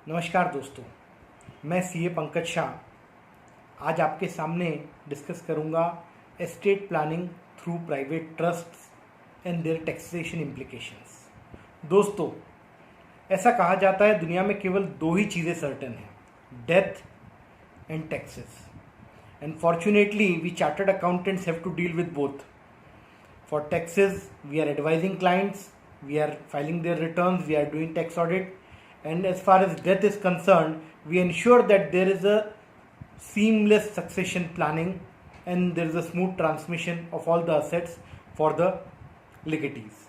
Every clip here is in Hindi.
नमस्कार दोस्तों, मैं सीए पंकज शाह आज आपके सामने डिस्कस करूंगा estate planning through private trusts and their taxation implications. दोस्तों, ऐसा कहा जाता है दुनिया में केवल दो ही चीज़ें सर्टेन हैं, death and taxes. And fortunately we chartered accountants have to deal with both. For taxes we are advising clients, we are filing their returns, we are doing tax audit, and as far as death is concerned, we ensure that there is a seamless succession planning and there is a smooth transmission of all the assets for the legatees.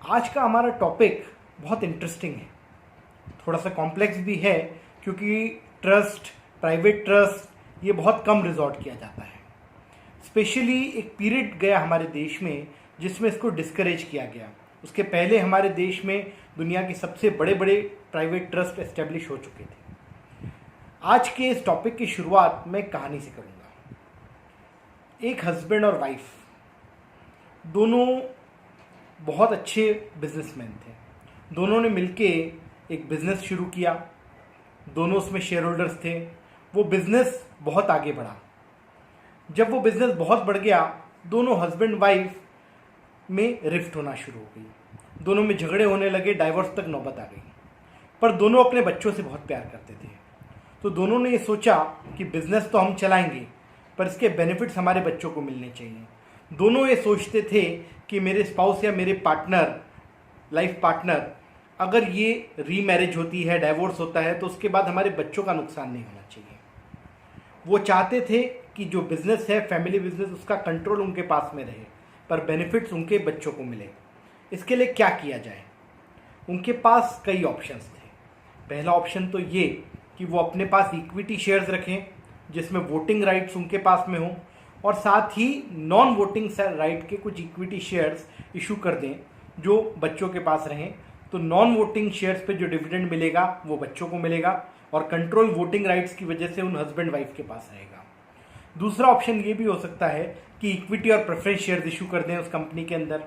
आज का हमारा टॉपिक बहुत इंटरेस्टिंग है, थोड़ा सा कॉम्प्लेक्स भी है क्योंकि ट्रस्ट, प्राइवेट ट्रस्ट ये बहुत कम रिजॉर्ट किया जाता है। स्पेशली एक पीरियड गया हमारे देश में जिसमें इसको डिस्करेज किया गया। उसके पहले हमारे देश में दुनिया के सबसे बड़े बड़े प्राइवेट ट्रस्ट एस्टेब्लिश हो चुके थे। आज के इस टॉपिक की शुरुआत मैं कहानी से करूंगा। एक हस्बैंड और वाइफ दोनों बहुत अच्छे बिजनेसमैन थे। दोनों ने मिलके एक बिजनेस शुरू किया, दोनों उसमें शेयर होल्डर्स थे। वो बिजनेस बहुत आगे बढ़ा। जब वो बिजनेस बहुत बढ़ गया, दोनों हस्बैंड वाइफ में रिफ्ट होना शुरू हो गई, दोनों में झगड़े होने लगे, डाइवोर्स तक नौबत आ गई। पर दोनों अपने बच्चों से बहुत प्यार करते थे, तो दोनों ने ये सोचा कि बिजनेस तो हम चलाएंगे पर इसके बेनिफिट्स हमारे बच्चों को मिलने चाहिए। दोनों ये सोचते थे कि मेरे स्पाउस या मेरे पार्टनर, लाइफ पार्टनर, अगर ये रीमैरिज होती है, डाइवोर्स होता है, तो उसके बाद हमारे बच्चों का नुकसान नहीं होना चाहिए। वो चाहते थे कि जो बिजनेस है, फैमिली बिजनेस, उसका कंट्रोल उनके पास में रहे पर बेनिफिट्स उनके बच्चों को मिले। इसके लिए क्या किया जाए? उनके पास कई ऑप्शंस थे। पहला ऑप्शन तो ये कि वो अपने पास इक्विटी शेयर्स रखें जिसमें वोटिंग राइट्स उनके पास में हों, और साथ ही नॉन वोटिंग राइट के कुछ इक्विटी शेयर्स इशू कर दें जो बच्चों के पास रहें। तो नॉन वोटिंग शेयर्स पे जो डिविडेंड मिलेगा वो बच्चों को मिलेगा और कंट्रोल वोटिंग राइट्स की वजह से उन हस्बैंड वाइफ के पास रहेगा। दूसरा ऑप्शन ये भी हो सकता है कि इक्विटी और प्रेफरेंस शेयर्स इशू कर दें उस कंपनी के अंदर।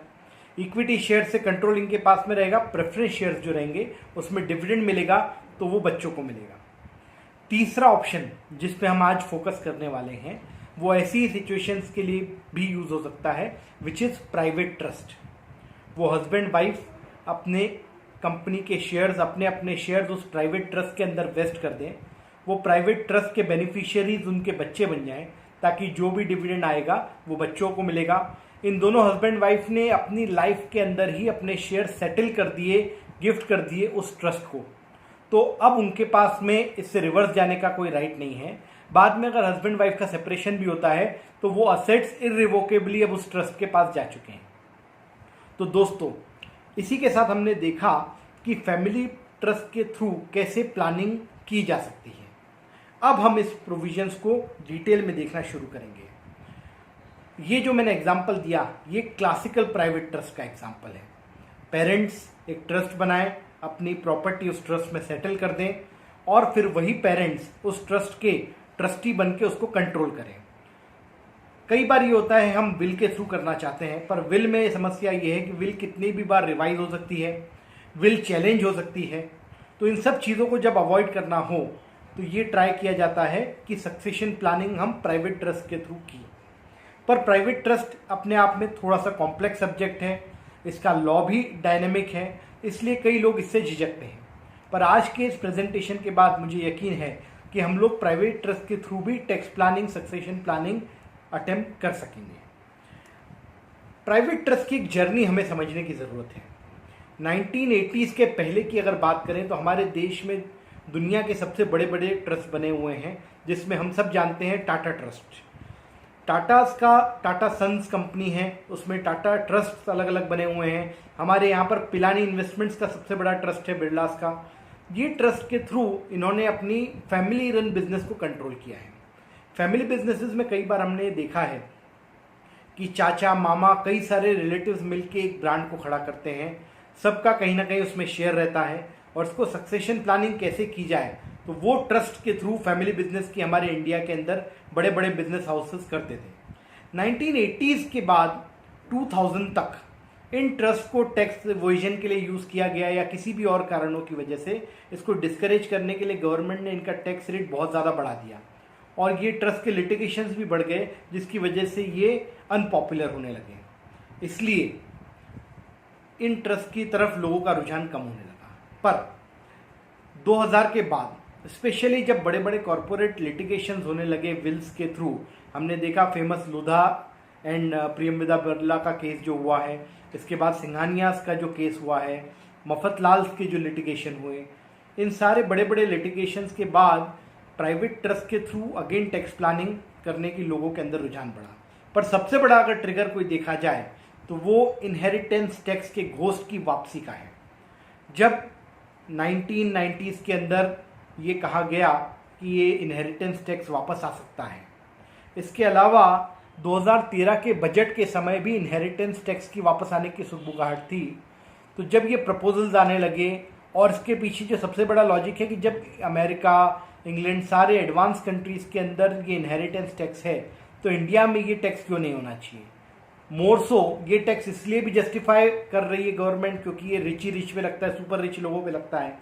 इक्विटी शेयर से कंट्रोल इनके पास में रहेगा, प्रेफरेंस शेयर्स जो रहेंगे उसमें डिविडेंड मिलेगा तो वो बच्चों को मिलेगा। तीसरा ऑप्शन जिस पे हम आज फोकस करने वाले हैं वो ऐसी सिचुएशंस के लिए भी यूज हो सकता है विच इज प्राइवेट ट्रस्ट। वो हस्बैंड वाइफ अपने कंपनी के शेयर्स, अपने अपने शेयर्स उस प्राइवेट ट्रस्ट के अंदर वेस्ट कर दें। वो प्राइवेट ट्रस्ट के बेनिफिशियरीज उनके बच्चे बन जाएं ताकि जो भी डिविडेंड आएगा वो बच्चों को मिलेगा। इन दोनों हस्बैंड वाइफ ने अपनी लाइफ के अंदर ही अपने शेयर सेटल कर दिए, गिफ्ट कर दिए उस ट्रस्ट को, तो अब उनके पास में इससे रिवर्स जाने का कोई राइट नहीं है। बाद में अगर हस्बैंड वाइफ का सेपरेशन भी होता है तो वो असेट्स इररिवोकेबली अब उस ट्रस्ट के पास जा चुके हैं। तो दोस्तों, इसी के साथ हमने देखा कि फैमिली ट्रस्ट के थ्रू कैसे प्लानिंग की जा सकती है। अब हम इस प्रोविजंस को डिटेल में देखना शुरू करेंगे। ये जो मैंने एग्जांपल दिया ये क्लासिकल प्राइवेट ट्रस्ट का एग्जांपल है। पेरेंट्स एक ट्रस्ट बनाएं, अपनी प्रॉपर्टी उस ट्रस्ट में सेटल कर दें और फिर वही पेरेंट्स उस ट्रस्ट के ट्रस्टी बन के उसको कंट्रोल करें। कई बार ये होता है हम विल के थ्रू करना चाहते हैं, पर विल में समस्या ये है कि विल कितनी भी बार रिवाइज हो सकती है, विल चैलेंज हो सकती है। तो इन सब चीज़ों को जब अवॉइड करना हो तो ये ट्राई किया जाता है कि सक्सेशन प्लानिंग हम प्राइवेट ट्रस्ट के थ्रू की। पर प्राइवेट ट्रस्ट अपने आप में थोड़ा सा कॉम्प्लेक्स सब्जेक्ट है, इसका लॉ भी डायनेमिक है, इसलिए कई लोग इससे झिझकते हैं। पर आज के इस प्रेजेंटेशन के बाद मुझे यकीन है कि हम लोग प्राइवेट ट्रस्ट के थ्रू भी tax planning, succession planning attempt कर सकेंगे। प्राइवेट ट्रस्ट की एक जर्नी हमें समझने की ज़रूरत है। 1980s के पहले की अगर बात करें तो हमारे देश में दुनिया के सबसे बड़े बड़े ट्रस्ट बने हुए हैं, जिसमें हम सब जानते हैं टाटा ट्रस्ट। टाटास का टाटा सन्स कंपनी है, उसमें टाटा ट्रस्ट अलग अलग बने हुए हैं। हमारे यहाँ पर पिलानी इन्वेस्टमेंट्स का सबसे बड़ा ट्रस्ट है, बिरलास का। ये ट्रस्ट के थ्रू इन्होंने अपनी फैमिली रन बिजनेस को कंट्रोल किया है। फैमिली बिजनेसेस में कई बार हमने देखा है कि चाचा, मामा, कई सारे रिलेटिव्स मिलके एक ब्रांड को खड़ा करते हैं, सबका कहीं ना कहीं उसमें शेयर रहता है और उसको सक्सेशन प्लानिंग कैसे की जाए तो वो ट्रस्ट के थ्रू फैमिली बिजनेस की हमारे इंडिया के अंदर बड़े बड़े बिजनेस हाउसेस करते थे। 1980s के बाद 2000 तक इन ट्रस्ट को टैक्स एवोजन के लिए यूज किया गया या किसी भी और कारणों की वजह से इसको डिस्करेज करने के लिए गवर्नमेंट ने इनका टैक्स रेट बहुत ज़्यादा बढ़ा दिया और ये ट्रस्ट के लिटिगेशंस भी बढ़ गए, जिसकी वजह से ये अनपॉपुलर होने लगे। इसलिए इन ट्रस्ट की तरफ लोगों का रुझान कम होने लगा। पर 2000 के बाद स्पेशली जब बड़े बड़े कॉरपोरेट लिटिगेशंस होने लगे विल्स के थ्रू, हमने देखा फेमस लोधा एंड प्रियमविदा बिरला का केस जो हुआ है, इसके बाद सिंघानियास का जो केस हुआ है, मफतलाल के जो लिटिगेशन हुए, इन सारे बड़े बड़े लिटिगेशंस के बाद प्राइवेट ट्रस्ट के थ्रू अगेन टैक्स प्लानिंग करने की लोगों के अंदर रुझान बढ़ा। पर सबसे बड़ा अगर ट्रिगर कोई देखा जाए तो वो इनहेरिटेंस टैक्स के घोस्ट की वापसी का है। जब 1990s के अंदर ये कहा गया कि ये इनहेरिटेंस टैक्स वापस आ सकता है। इसके अलावा 2013 के बजट के समय भी इनहेरिटेंस टैक्स की वापस आने की सुगबुगाहट थी। तो जब ये प्रपोजल्स आने लगे, और इसके पीछे जो सबसे बड़ा लॉजिक है कि जब अमेरिका, इंग्लैंड, सारे एडवांस कंट्रीज़ के अंदर ये इनहेरिटेंस टैक्स है, तो इंडिया में ये टैक्स क्यों नहीं होना चाहिए। मोर सो ये टैक्स इसलिए भी जस्टिफाई कर रही है गवर्नमेंट क्योंकि ये रिच ही रिच पे लगता है, सुपर रिच लोगों पे लगता है।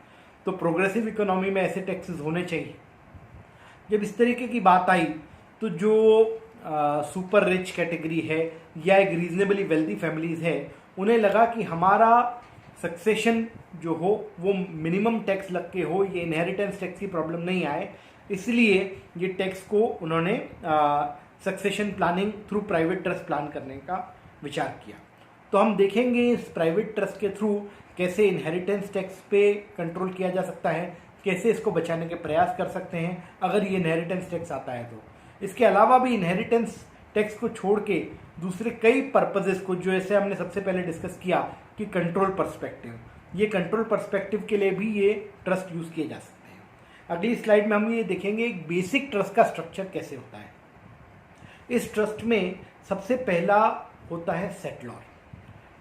तो प्रोग्रेसिव इकोनॉमी में ऐसे टैक्सेस होने चाहिए। जब इस तरीके की बात आई तो जो सुपर रिच कैटेगरी है या एक रीजनेबली वेल्दी फैमिलीज है, उन्हें लगा कि हमारा सक्सेशन जो हो वो मिनिमम टैक्स लग के हो, ये इनहेरिटेंस टैक्स की प्रॉब्लम नहीं आए, इसलिए ये टैक्स को उन्होंने succession planning through private trust plan करने का विचार किया। तो हम देखेंगे इस प्राइवेट ट्रस्ट के थ्रू कैसे इनहेरिटेंस टैक्स पे कंट्रोल किया जा सकता है, कैसे इसको बचाने के प्रयास कर सकते हैं अगर ये इनहेरिटेंस टैक्स आता है तो। इसके अलावा भी इनहेरिटेंस टैक्स को छोड़ के दूसरे कई पर्पजेस को, जो ऐसे हमने सबसे पहले डिस्कस किया कि कंट्रोल पर्सपेक्टिव, ये कंट्रोल पर्सपेक्टिव के लिए भी ये ट्रस्ट यूज किए जा सकते हैं। अगली स्लाइड में हम ये देखेंगे एक बेसिक ट्रस्ट का स्ट्रक्चर कैसे होता है। इस ट्रस्ट में सबसे पहला होता है सेटलर।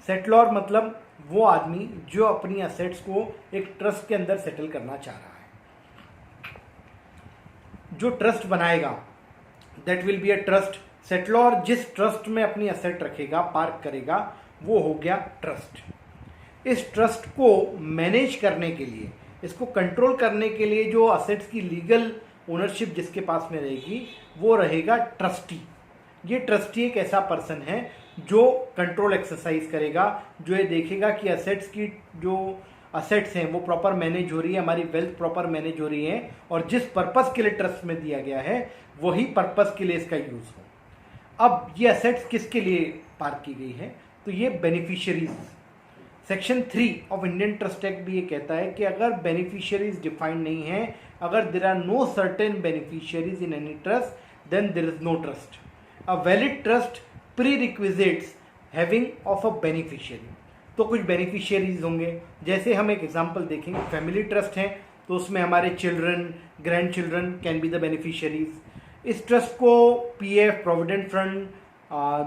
सेटलर मतलब वो आदमी जो अपनी असेट्स को एक ट्रस्ट के अंदर सेटल करना चाह रहा है। जो ट्रस्ट बनाएगा that will be a trust. Settler जिस ट्रस्ट में अपनी असेट रखेगा, पार्क करेगा, वो हो गया ट्रस्ट। इस ट्रस्ट को मैनेज करने के लिए, इसको कंट्रोल करने के लिए जो असेट्स की लीगल ओनरशिप जिसके पास में रहेगी वो रहेगा ट्रस्टी। ये ट्रस्टी एक ऐसा पर्सन है जो कंट्रोल एक्सरसाइज करेगा, जो ये देखेगा कि असेट्स की जो असेट्स हैं वो प्रॉपर मैनेज हो रही है, हमारी वेल्थ प्रॉपर मैनेज हो रही है, और जिस पर्पस के लिए ट्रस्ट में दिया गया है वही पर्पस के लिए इसका यूज हो। अब ये असेट्स किसके लिए पार्क की गई है, तो ये beneficiaries. Section 3 of Indian trust act भी ये कहता है कि अगर बेनिफिशियरीज डिफाइंड नहीं है, अगर there are no certain beneficiaries in any trust, then there is no trust. A valid trust prerequisites having of a beneficiary. तो कुछ बेनिफिशियरीज होंगे, जैसे हम एक एग्जांपल देखेंगे, फैमिली ट्रस्ट है तो उसमें हमारे children, grand children can be the beneficiaries. इस ट्रस्ट को पीएफ, प्रोविडेंट फंड,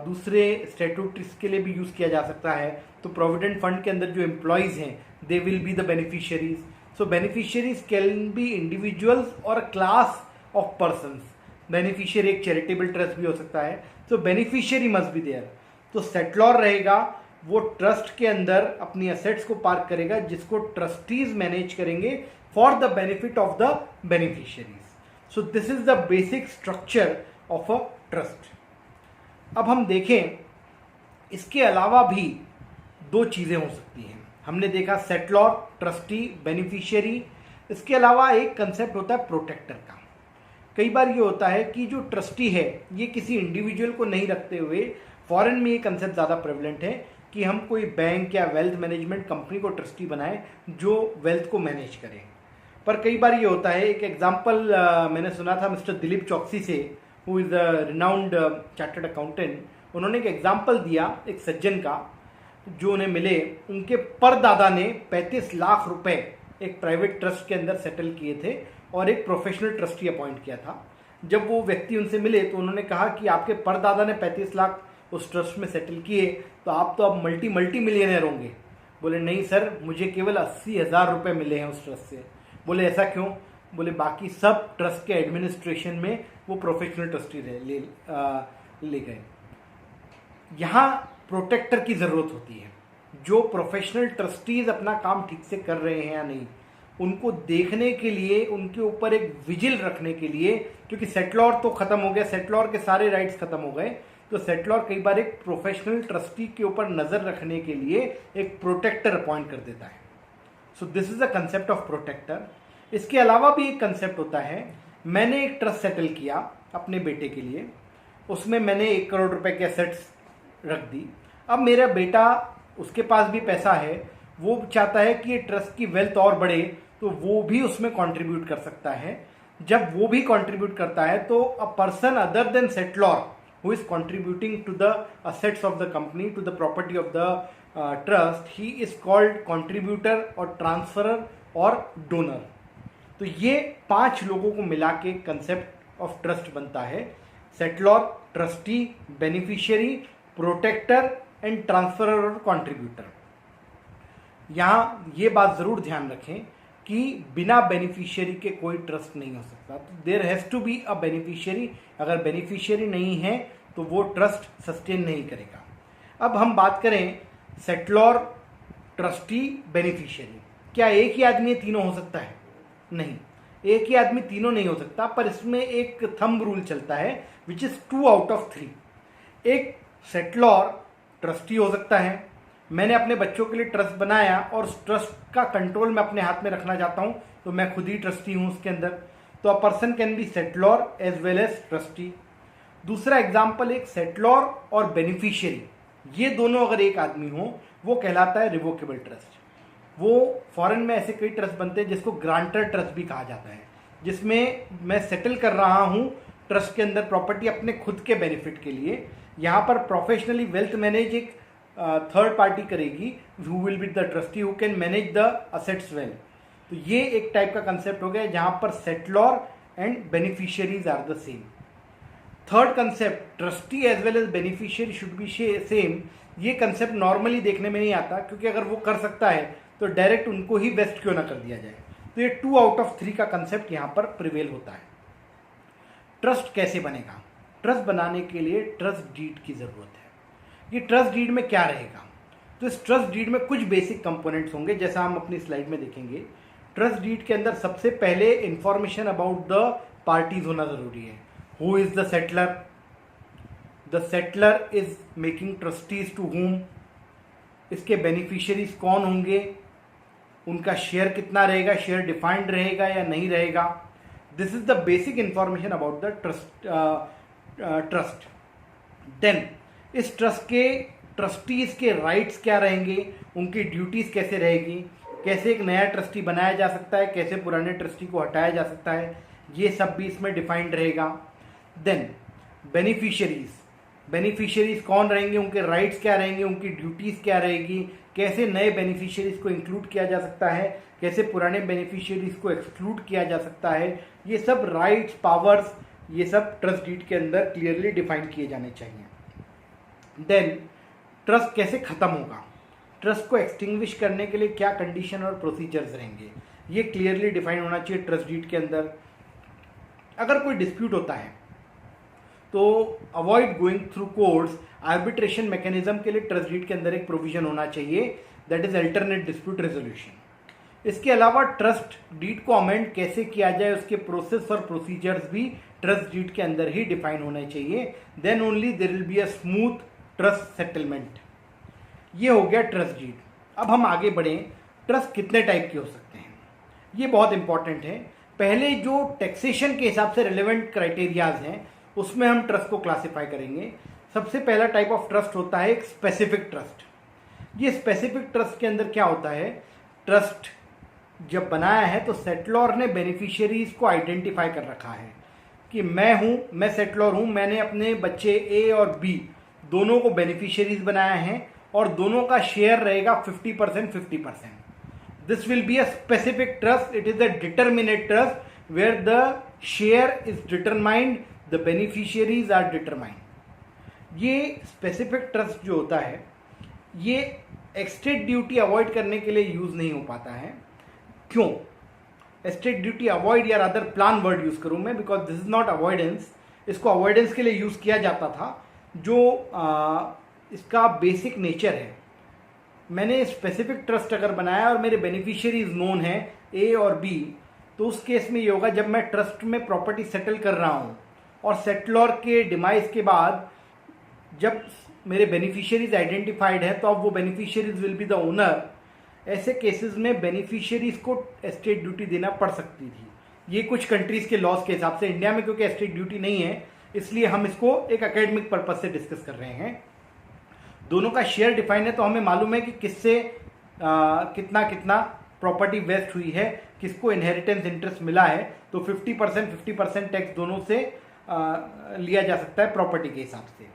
दूसरे स्टैट्यूटरीज के लिए भी यूज किया जा सकता है। तो प्रोविडेंट फंड के अंदर जो एम्प्लॉयज हैं they will be the beneficiaries. So beneficiaries can be individuals और क्लास ऑफ पर्सन्स। बेनिफिशियरी एक चैरिटेबल ट्रस्ट भी हो सकता है। तो बेनिफिशियरी मस्ट बी देयर। तो सेटलर रहेगा, वो ट्रस्ट के अंदर अपनी असेट्स को पार्क करेगा जिसको ट्रस्टीज मैनेज करेंगे for the benefit of the beneficiaries. So this is the basic structure of a trust. अब हम देखें इसके अलावा भी दो चीजें हो सकती हैं। हमने देखा सेटलर, ट्रस्टी, बेनिफिशियरी। इसके अलावा एक कंसेप्ट होता है प्रोटेक्टर का। कई बार ये होता है कि जो ट्रस्टी है ये किसी इंडिविजुअल को नहीं रखते हुए, फॉरेन में ये कंसेप्ट ज़्यादा प्रेवलेंट है कि हम कोई बैंक या वेल्थ मैनेजमेंट कंपनी को ट्रस्टी बनाएं जो वेल्थ को मैनेज करे। पर कई बार ये होता है, एक एग्जांपल मैंने सुना था मिस्टर दिलीप चौकसी से, who is a renowned chartered accountant. उन्होंने एक एग्जांपल दिया एक सज्जन का जो उन्हें मिले, उनके परदादा ने 35 लाख रुपए एक प्राइवेट ट्रस्ट के अंदर सेटल किए थे और एक प्रोफेशनल ट्रस्टी अपॉइंट किया था। जब वो व्यक्ति उनसे मिले तो उन्होंने कहा कि आपके परदादा ने 35 लाख उस ट्रस्ट में सेटल किए, तो आप तो अब मल्टी मिलियनर होंगे। बोले नहीं सर, मुझे केवल 80,000 रुपये मिले हैं उस ट्रस्ट से। बोले ऐसा क्यों? बोले बाकी सब ट्रस्ट के एडमिनिस्ट्रेशन में वो प्रोफेशनल ट्रस्टी ले गए। यहाँ प्रोटेक्टर की ज़रूरत होती है। जो प्रोफेशनल ट्रस्टीज अपना काम ठीक से कर रहे हैं या नहीं, उनको देखने के लिए, उनके ऊपर एक विजिल रखने के लिए, क्योंकि सेटलर तो खत्म हो गया, सेटलर के सारे राइट्स खत्म हो गए, तो सेटलर कई बार एक प्रोफेशनल ट्रस्टी के ऊपर नजर रखने के लिए एक प्रोटेक्टर अपॉइंट कर देता है। So this is the concept of protector. इसके अलावा भी एक कंसेप्ट होता है, मैंने एक ट्रस्ट सेटल किया अपने बेटे के लिए, उसमें मैंने 1 करोड़ रुपए के एसेट्स रख दी। अब मेरा बेटा, उसके पास भी पैसा है, वो चाहता है कि ये ट्रस्ट की वेल्थ और बढ़े, तो वो भी उसमें कंट्रीब्यूट कर सकता है। जब वो भी कंट्रीब्यूट करता है तो a person other than settler who is contributing to the assets of the company, to the property of the trust, he is called contributor और ट्रांसफरर और डोनर। तो ये 5 लोगों को मिला के कंसेप्ट ऑफ ट्रस्ट बनता है। Settler, trustee, beneficiary, protector and transferor और कंट्रीब्यूटर। यहां ये बात जरूर ध्यान रखें कि बिना बेनिफिशियरी के कोई ट्रस्ट नहीं हो सकता। तो there has to be a beneficiary. अगर बेनिफिशियरी नहीं है तो वो ट्रस्ट सस्टेन नहीं करेगा। अब हम बात करें सेटलर, ट्रस्टी, बेनिफिशियरी। क्या एक ही आदमी तीनों हो सकता है? नहीं, एक ही आदमी तीनों नहीं हो सकता, पर इसमें एक थंब रूल चलता है विच इज 2 आउट ऑफ 3। एक सेटलर ट्रस्टी हो सकता है, मैंने अपने बच्चों के लिए ट्रस्ट बनाया और उस ट्रस्ट का कंट्रोल मैं अपने हाथ में रखना चाहता हूं, तो मैं खुद ही ट्रस्टी हूं उसके अंदर। तो a person can be settler as well as trustee. दूसरा एग्जाम्पल, एक सेटलर और बेनिफिशियरी, ये दोनों अगर एक आदमी हो, वो कहलाता है रिवोकेबल ट्रस्ट। वो फॉरेन में ऐसे कई ट्रस्ट बनते हैं जिसको ग्रांटर ट्रस्ट भी कहा जाता है, जिसमें मैं सेटल कर रहा हूं ट्रस्ट के अंदर प्रॉपर्टी अपने खुद के बेनिफिट के लिए। यहां पर प्रोफेशनली वेल्थ मैनेज एक थर्ड पार्टी करेगी, who will be the trustee who can manage the assets well. तो ये एक टाइप का कंसेप्ट हो गया जहां पर settler and beneficiaries are the same. Third concept, trustee as well as beneficiary should be same. ये कंसेप्ट नॉर्मली देखने में नहीं आता, क्योंकि अगर वो कर सकता है तो डायरेक्ट उनको ही वेस्ट क्यों ना कर दिया जाए। तो ये 2 आउट ऑफ 3 का कंसेप्ट यहां पर प्रिवेल होता है। ट्रस्ट कैसे बनेगा? ट्रस्ट बनाने के लिए ट्रस्ट डीड की जरूरत है। ये ट्रस्ट डीड में क्या रहेगा? तो इस ट्रस्ट डीड में कुछ बेसिक कंपोनेंट्स होंगे, जैसा हम अपनी स्लाइड में देखेंगे। ट्रस्ट डीड के अंदर सबसे पहले इंफॉर्मेशन अबाउट द पार्टीज होना जरूरी है। Who is the settler? The settler is making trustees to whom? इसके बेनिफिशियरीज कौन होंगे? उनका शेयर कितना रहेगा? शेयर डिफाइंड रहेगा या नहीं रहेगा? This is the basic information about the trust. Then इस ट्रस्ट के ट्रस्टीज के राइट्स क्या रहेंगे, उनकी ड्यूटीज कैसे रहेगी, कैसे एक नया ट्रस्टी बनाया जा सकता है, कैसे पुराने ट्रस्टी को हटाया जा सकता है, ये सब भी इसमें डिफाइंड रहेगा। देन बेनिफिशियरीज कौन रहेंगे, उनके राइट्स क्या रहेंगे, उनकी ड्यूटीज क्या रहेगी, कैसे नए बेनिफिशियरीज को इंक्लूड किया जा सकता है, कैसे पुराने बेनिफिशियरीज को एक्सक्लूड किया जा सकता है। ये सब राइट्स, पावर्स, ये सब ट्रस्ट डीड के अंदर क्लियरली डिफाइन किए जाने चाहिए। देन ट्रस्ट कैसे खत्म होगा, ट्रस्ट को एक्सटिंग्विश करने के लिए क्या कंडीशन और प्रोसीजर्स रहेंगे, ये क्लियरली डिफाइन होना चाहिए ट्रस्ट डीड के अंदर। अगर कोई डिस्प्यूट होता है तो avoid going through courts, arbitration mechanism के लिए ट्रस्ट डीड के अंदर एक प्रोविजन होना चाहिए, that is alternate dispute resolution. इसके अलावा ट्रस्ट डीड को अमेंड कैसे किया जाए, उसके प्रोसेस और प्रोसीजर्स भी ट्रस्ट डीड के अंदर ही डिफाइन होने चाहिए। Then only there will be a smooth trust settlement. ये हो गया ट्रस्ट डीड। अब हम आगे बढ़ें, ट्रस्ट कितने टाइप के हो सकते हैं, ये बहुत इंपॉर्टेंट है। पहले जो टैक्सेशन के हिसाब से रिलेवेंट क्राइटेरियाज हैं उसमें हम ट्रस्ट को क्लासिफाई करेंगे। सबसे पहला टाइप ऑफ ट्रस्ट होता है एक स्पेसिफिक ट्रस्ट। ये स्पेसिफिक ट्रस्ट के अंदर क्या होता है, ट्रस्ट जब बनाया है तो सेटलर ने बेनिफिशियरीज को आइडेंटिफाई कर रखा है कि मैं सेटलर हूं, मैंने अपने बच्चे ए और बी दोनों को बेनिफिशियरीज बनाया है और दोनों का शेयर रहेगा 50% 50%। This will be a specific trust, it is a determinate trust where the share is determined, the beneficiaries are determined. ये स्पेसिफिक ट्रस्ट जो होता है ये एस्टेट ड्यूटी अवॉइड करने के लिए यूज नहीं हो पाता है। क्यों? एस्टेट ड्यूटी अवॉइड या अदर प्लान वर्ड यूज करूं मैं, because this is not avoidance. इसको अवॉइडेंस के लिए यूज किया जाता था। जो इसका बेसिक नेचर है मैंने स्पेसिफिक ट्रस्ट अगर बनाया और मेरे बेनिफिशियरीज नोन है ए और बी, तो उस केस में ये होगा जब मैं ट्रस्ट में प्रॉपर्टी सेटल कर रहा हूँ और सेटलर के डिमाइस के बाद जब मेरे बेनिफिशियरीज आइडेंटिफाइड है तो अब वो beneficiaries will be the owner, ऐसे केसेस में बेनिफिशियरीज को एस्टेट ड्यूटी देना पड़ सकती थी। ये कुछ कंट्रीज के लॉज के हिसाब से, इंडिया में क्योंकि एस्टेट ड्यूटी नहीं है इसलिए हम इसको एक एकेडमिक पर्पज से डिस्कस कर रहे हैं। दोनों का शेयर डिफाइन है तो हमें मालूम है कि किससे कितना कितना प्रॉपर्टी वेस्ट हुई है, किसको इनहेरिटेंस इंटरेस्ट मिला है, तो 50% टैक्स दोनों से लिया जा सकता है प्रॉपर्टी के हिसाब से।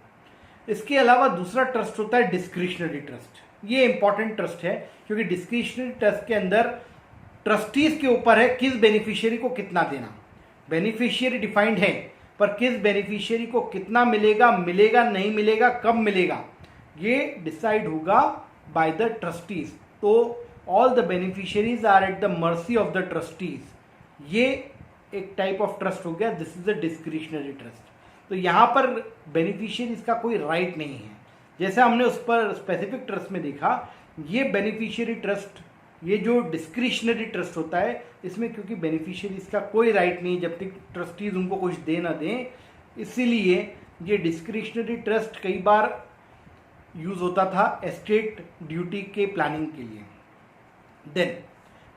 इसके अलावा दूसरा ट्रस्ट होता है डिस्क्रिशनरी ट्रस्ट। ये इंपॉर्टेंट ट्रस्ट है क्योंकि डिस्क्रिशनरी ट्रस्ट के अंदर ट्रस्टीज के ऊपर है किस बेनिफिशियरी को कितना देना। बेनिफिशियरी डिफाइंड है पर किस बेनिफिशियरी को कितना मिलेगा, नहीं मिलेगा, कब मिलेगा, ये डिसाइड होगा बाय द ट्रस्टीज। तो all the beneficiaries are at the mercy of the trustees. ये एक टाइप ऑफ ट्रस्ट हो गया, this is the discretionary trust. तो यहां पर बेनिफिशियरीज का कोई राइट नहीं है, जैसे हमने उस पर स्पेसिफिक ट्रस्ट में देखा। ये बेनिफिशियरी ट्रस्ट, ये जो डिस्क्रिशनरी ट्रस्ट होता है, इसमें क्योंकि बेनिफिशियरीज का कोई राइट नहीं जब तक ट्रस्टीज उनको कुछ दे ना दें, इसीलिए ये डिस्क्रिशनरी ट्रस्ट कई बार यूज होता था एस्टेट ड्यूटी के प्लानिंग के लिए। देन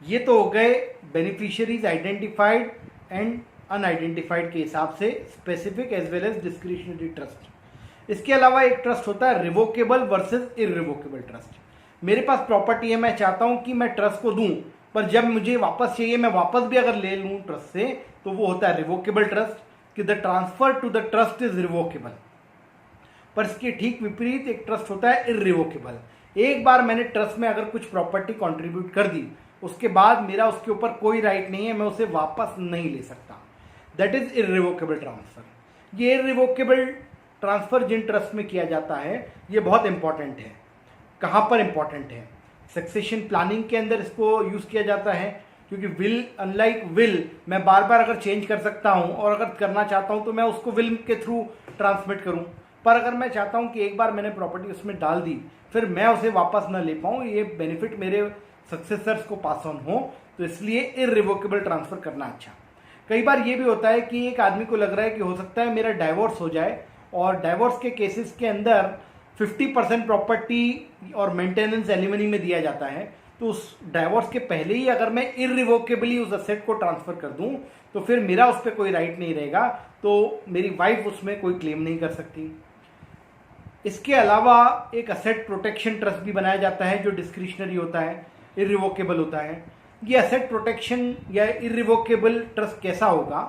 ये तो हो गए बेनिफिशियरीज आइडेंटिफाइड एंड अनआइडेंटिफाइड के हिसाब से specific as well as discretionary trust. इसके अलावा एक ट्रस्ट होता है रिवोकेबल वर्सेस इररिवोकेबल ट्रस्ट। मेरे पास प्रॉपर्टी है, मैं चाहता हूं कि मैं ट्रस्ट को दूं, पर जब मुझे वापस चाहिए मैं वापस भी अगर ले लूं ट्रस्ट से, तो वो होता है रिवोकेबल ट्रस्ट कि the transfer to the trust is revocable. पर इसके ठीक विपरीत एक ट्रस्ट होता है इररिवोकेबल। एक बार मैंने ट्रस्ट में अगर कुछ प्रॉपर्टी कंट्रीब्यूट कर दी, उसके बाद मेरा उसके ऊपर कोई राइट नहीं है, मैं उसे वापस नहीं ले सकता। That is irrevocable transfer. ये इररिवोकेबल ट्रांसफर जिन ट्रस्ट में किया जाता है ये बहुत इंपॉर्टेंट है। कहां पर इंपॉर्टेंट है? सक्सेशन प्लानिंग के अंदर इसको यूज किया जाता है, क्योंकि विल, अनलाइक विल, मैं बार बार अगर चेंज कर सकता हूं और अगर करना चाहता हूं तो मैं उसको विल के थ्रू ट्रांसमिट करूं। पर अगर मैं चाहता हूं कि एक बार मैंने प्रॉपर्टी उसमें डाल दी फिर मैं उसे वापस न ले पाऊं, ये बेनिफिट मेरे सक्सेसर्स को पास ऑन हो, तो इसलिए इररिवोकेबल ट्रांसफर करना अच्छा। कई बार ये भी होता है कि एक आदमी को लग रहा है कि हो सकता है मेरा डाइवोर्स हो जाए, और डाइवोर्स के केसेस के अंदर 50% प्रॉपर्टी और मेंटेनेंस एलिमनी में दिया जाता है, तो उस डाइवोर्स के पहले ही अगर मैं इररिवोकेबली उस असेट को ट्रांसफर कर दूं तो फिर मेरा उस पर कोई राइट नहीं रहेगा, तो मेरी वाइफ उसमें कोई क्लेम नहीं कर सकती। इसके अलावा एक असेट प्रोटेक्शन ट्रस्ट भी बनाया जाता है जो डिस्क्रिशनरी होता है, इररिवोकेबल होता है। ये असेट प्रोटेक्शन या इररिवोकेबल ट्रस्ट कैसा होगा?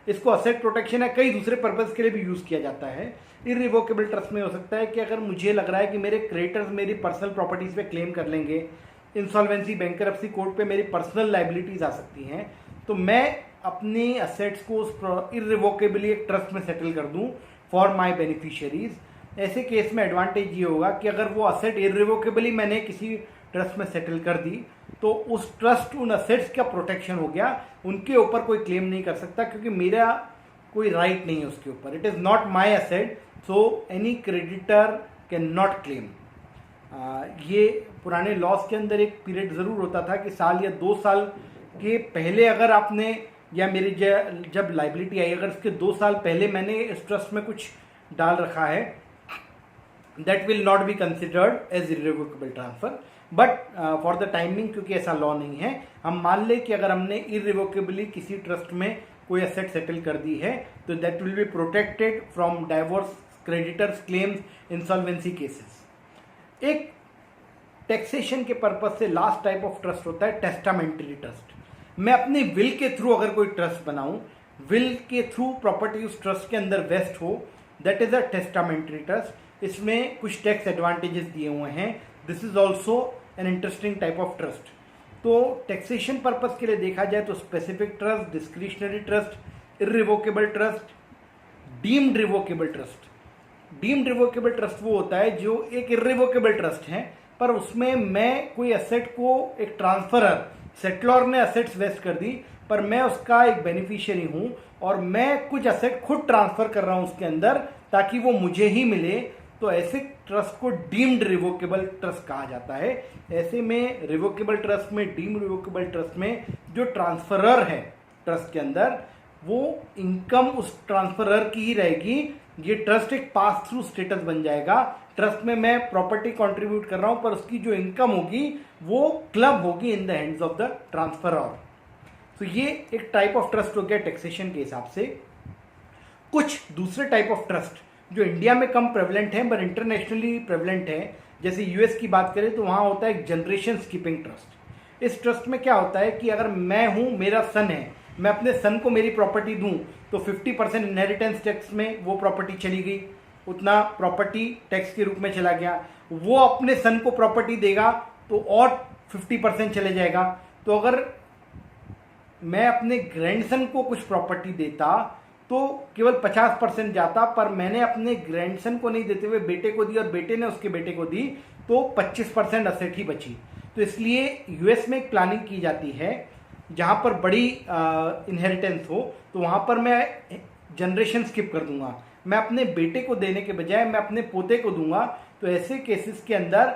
इसको असेट प्रोटेक्शन या कई दूसरे पर्पज के लिए भी यूज किया जाता है। इररिवोकेबल ट्रस्ट में हो सकता है कि अगर मुझे लग रहा है कि मेरे क्रेडिटर्स मेरी पर्सनल प्रॉपर्टीज पे क्लेम कर लेंगे, इंसॉल्वेंसी बैंकरप्सी कोर्ट पे मेरी पर्सनल लाइबिलिटीज आ सकती हैं, तो मैं अपनी असेट्स को उस इररिवोकेबली एक ट्रस्ट में सेटल कर दूं फॉर माय बेनिफिशियरीज। ऐसे केस में एडवांटेज ये होगा कि अगर वो असेट इररिवोकेबली मैंने किसी ट्रस्ट में सेटल कर दी तो उस ट्रस्ट, उन असेट्स का प्रोटेक्शन हो गया, उनके ऊपर कोई क्लेम नहीं कर सकता क्योंकि मेरा कोई राइट नहीं है उसके ऊपर। It is not my asset, so any creditor can not claim. ये पुराने लॉज के अंदर एक पीरियड जरूर होता था कि साल या 2 साल के पहले अगर आपने, या मेरी जब लाइबिलिटी आई, अगर उसके 2 साल पहले मैंने इस ट्रस्ट में कुछ डाल रखा है, that will not be considered as irrevocable transfer. But for the timing, क्योंकि ऐसा लॉ नहीं है, हम मान ले कि अगर हमने इररिवोकेबली किसी ट्रस्ट में कोई एसेट सेटल कर दी है तो that will be protected from divorce, creditors claims, insolvency cases. एक टैक्सेशन के पर्पज से लास्ट टाइप ऑफ ट्रस्ट होता है टेस्टामेंटरी ट्रस्ट। मैं अपने विल के थ्रू अगर कोई ट्रस्ट बनाऊं, विल के थ्रू प्रॉपर्टी उस ट्रस्ट के अंदर वेस्ट हो, that is a testamentary trust. इसमें कुछ टैक्स एडवांटेजेस दिए हुए हैं। This is also an interesting type of trust. तो टैक्सेशन पर्पज के लिए देखा जाए तो specific trust, discretionary trust, irrevocable trust, deemed revocable trust. Deemed revocable trust वो होता है जो एक इररिवोकेबल ट्रस्ट है, पर उसमें मैं कोई एसेट को, एक ट्रांसफरर, सेटलर ने एसेट्स वेस्ट कर दी, पर मैं उसका एक बेनिफिशियरी हूं और मैं कुछ एसेट खुद ट्रांसफर कर रहा हूं उसके अंदर ताकि वो मुझे ही मिले। तो ऐसे ट्रस्ट को डीम्ड रिवोकेबल ट्रस्ट कहा जाता है। ऐसे में रिवोकेबल ट्रस्ट में, डीम्ड रिवोकेबल ट्रस्ट में जो ट्रांसफरर है ट्रस्ट के अंदर, वो इनकम उस ट्रांसफरर की ही रहेगी। ये ट्रस्ट एक पास थ्रू स्टेटस बन जाएगा। ट्रस्ट में मैं प्रॉपर्टी कंट्रीब्यूट कर रहा हूं, पर उसकी जो इनकम होगी वो क्लब होगी इन the hands of the transferor. तो ये एक टाइप ऑफ ट्रस्ट हो गया टैक्सेशन के हिसाब से। कुछ दूसरे टाइप ऑफ ट्रस्ट जो इंडिया में कम प्रेवलेंट है पर इंटरनेशनली प्रेवलेंट है, जैसे यूएस की बात करें तो वहां होता है एक जनरेशन स्किपिंग ट्रस्ट। इस ट्रस्ट में क्या होता है कि अगर मैं हूं, मेरा सन है, मैं अपने सन को मेरी प्रॉपर्टी दूं तो 50% इनहेरिटेंस टैक्स में वो प्रॉपर्टी चली गई, उतना प्रॉपर्टी टैक्स के रूप में चला गया। वो अपने सन को प्रॉपर्टी देगा तो और 50% चले जाएगा। तो अगर मैं अपने ग्रैंडसन को कुछ प्रॉपर्टी देता तो केवल 50% जाता, पर मैंने अपने ग्रैंडसन को नहीं देते हुए बेटे को दी और बेटे ने उसके बेटे को दी तो 25% असेट ही बची। तो इसलिए यूएस में एक प्लानिंग की जाती है जहां पर बड़ी इनहेरिटेंस हो, तो वहां पर मैं जनरेशन स्किप कर दूंगा, मैं अपने बेटे को देने के बजाय मैं अपने पोते को दूंगा। तो ऐसे केसेस के अंदर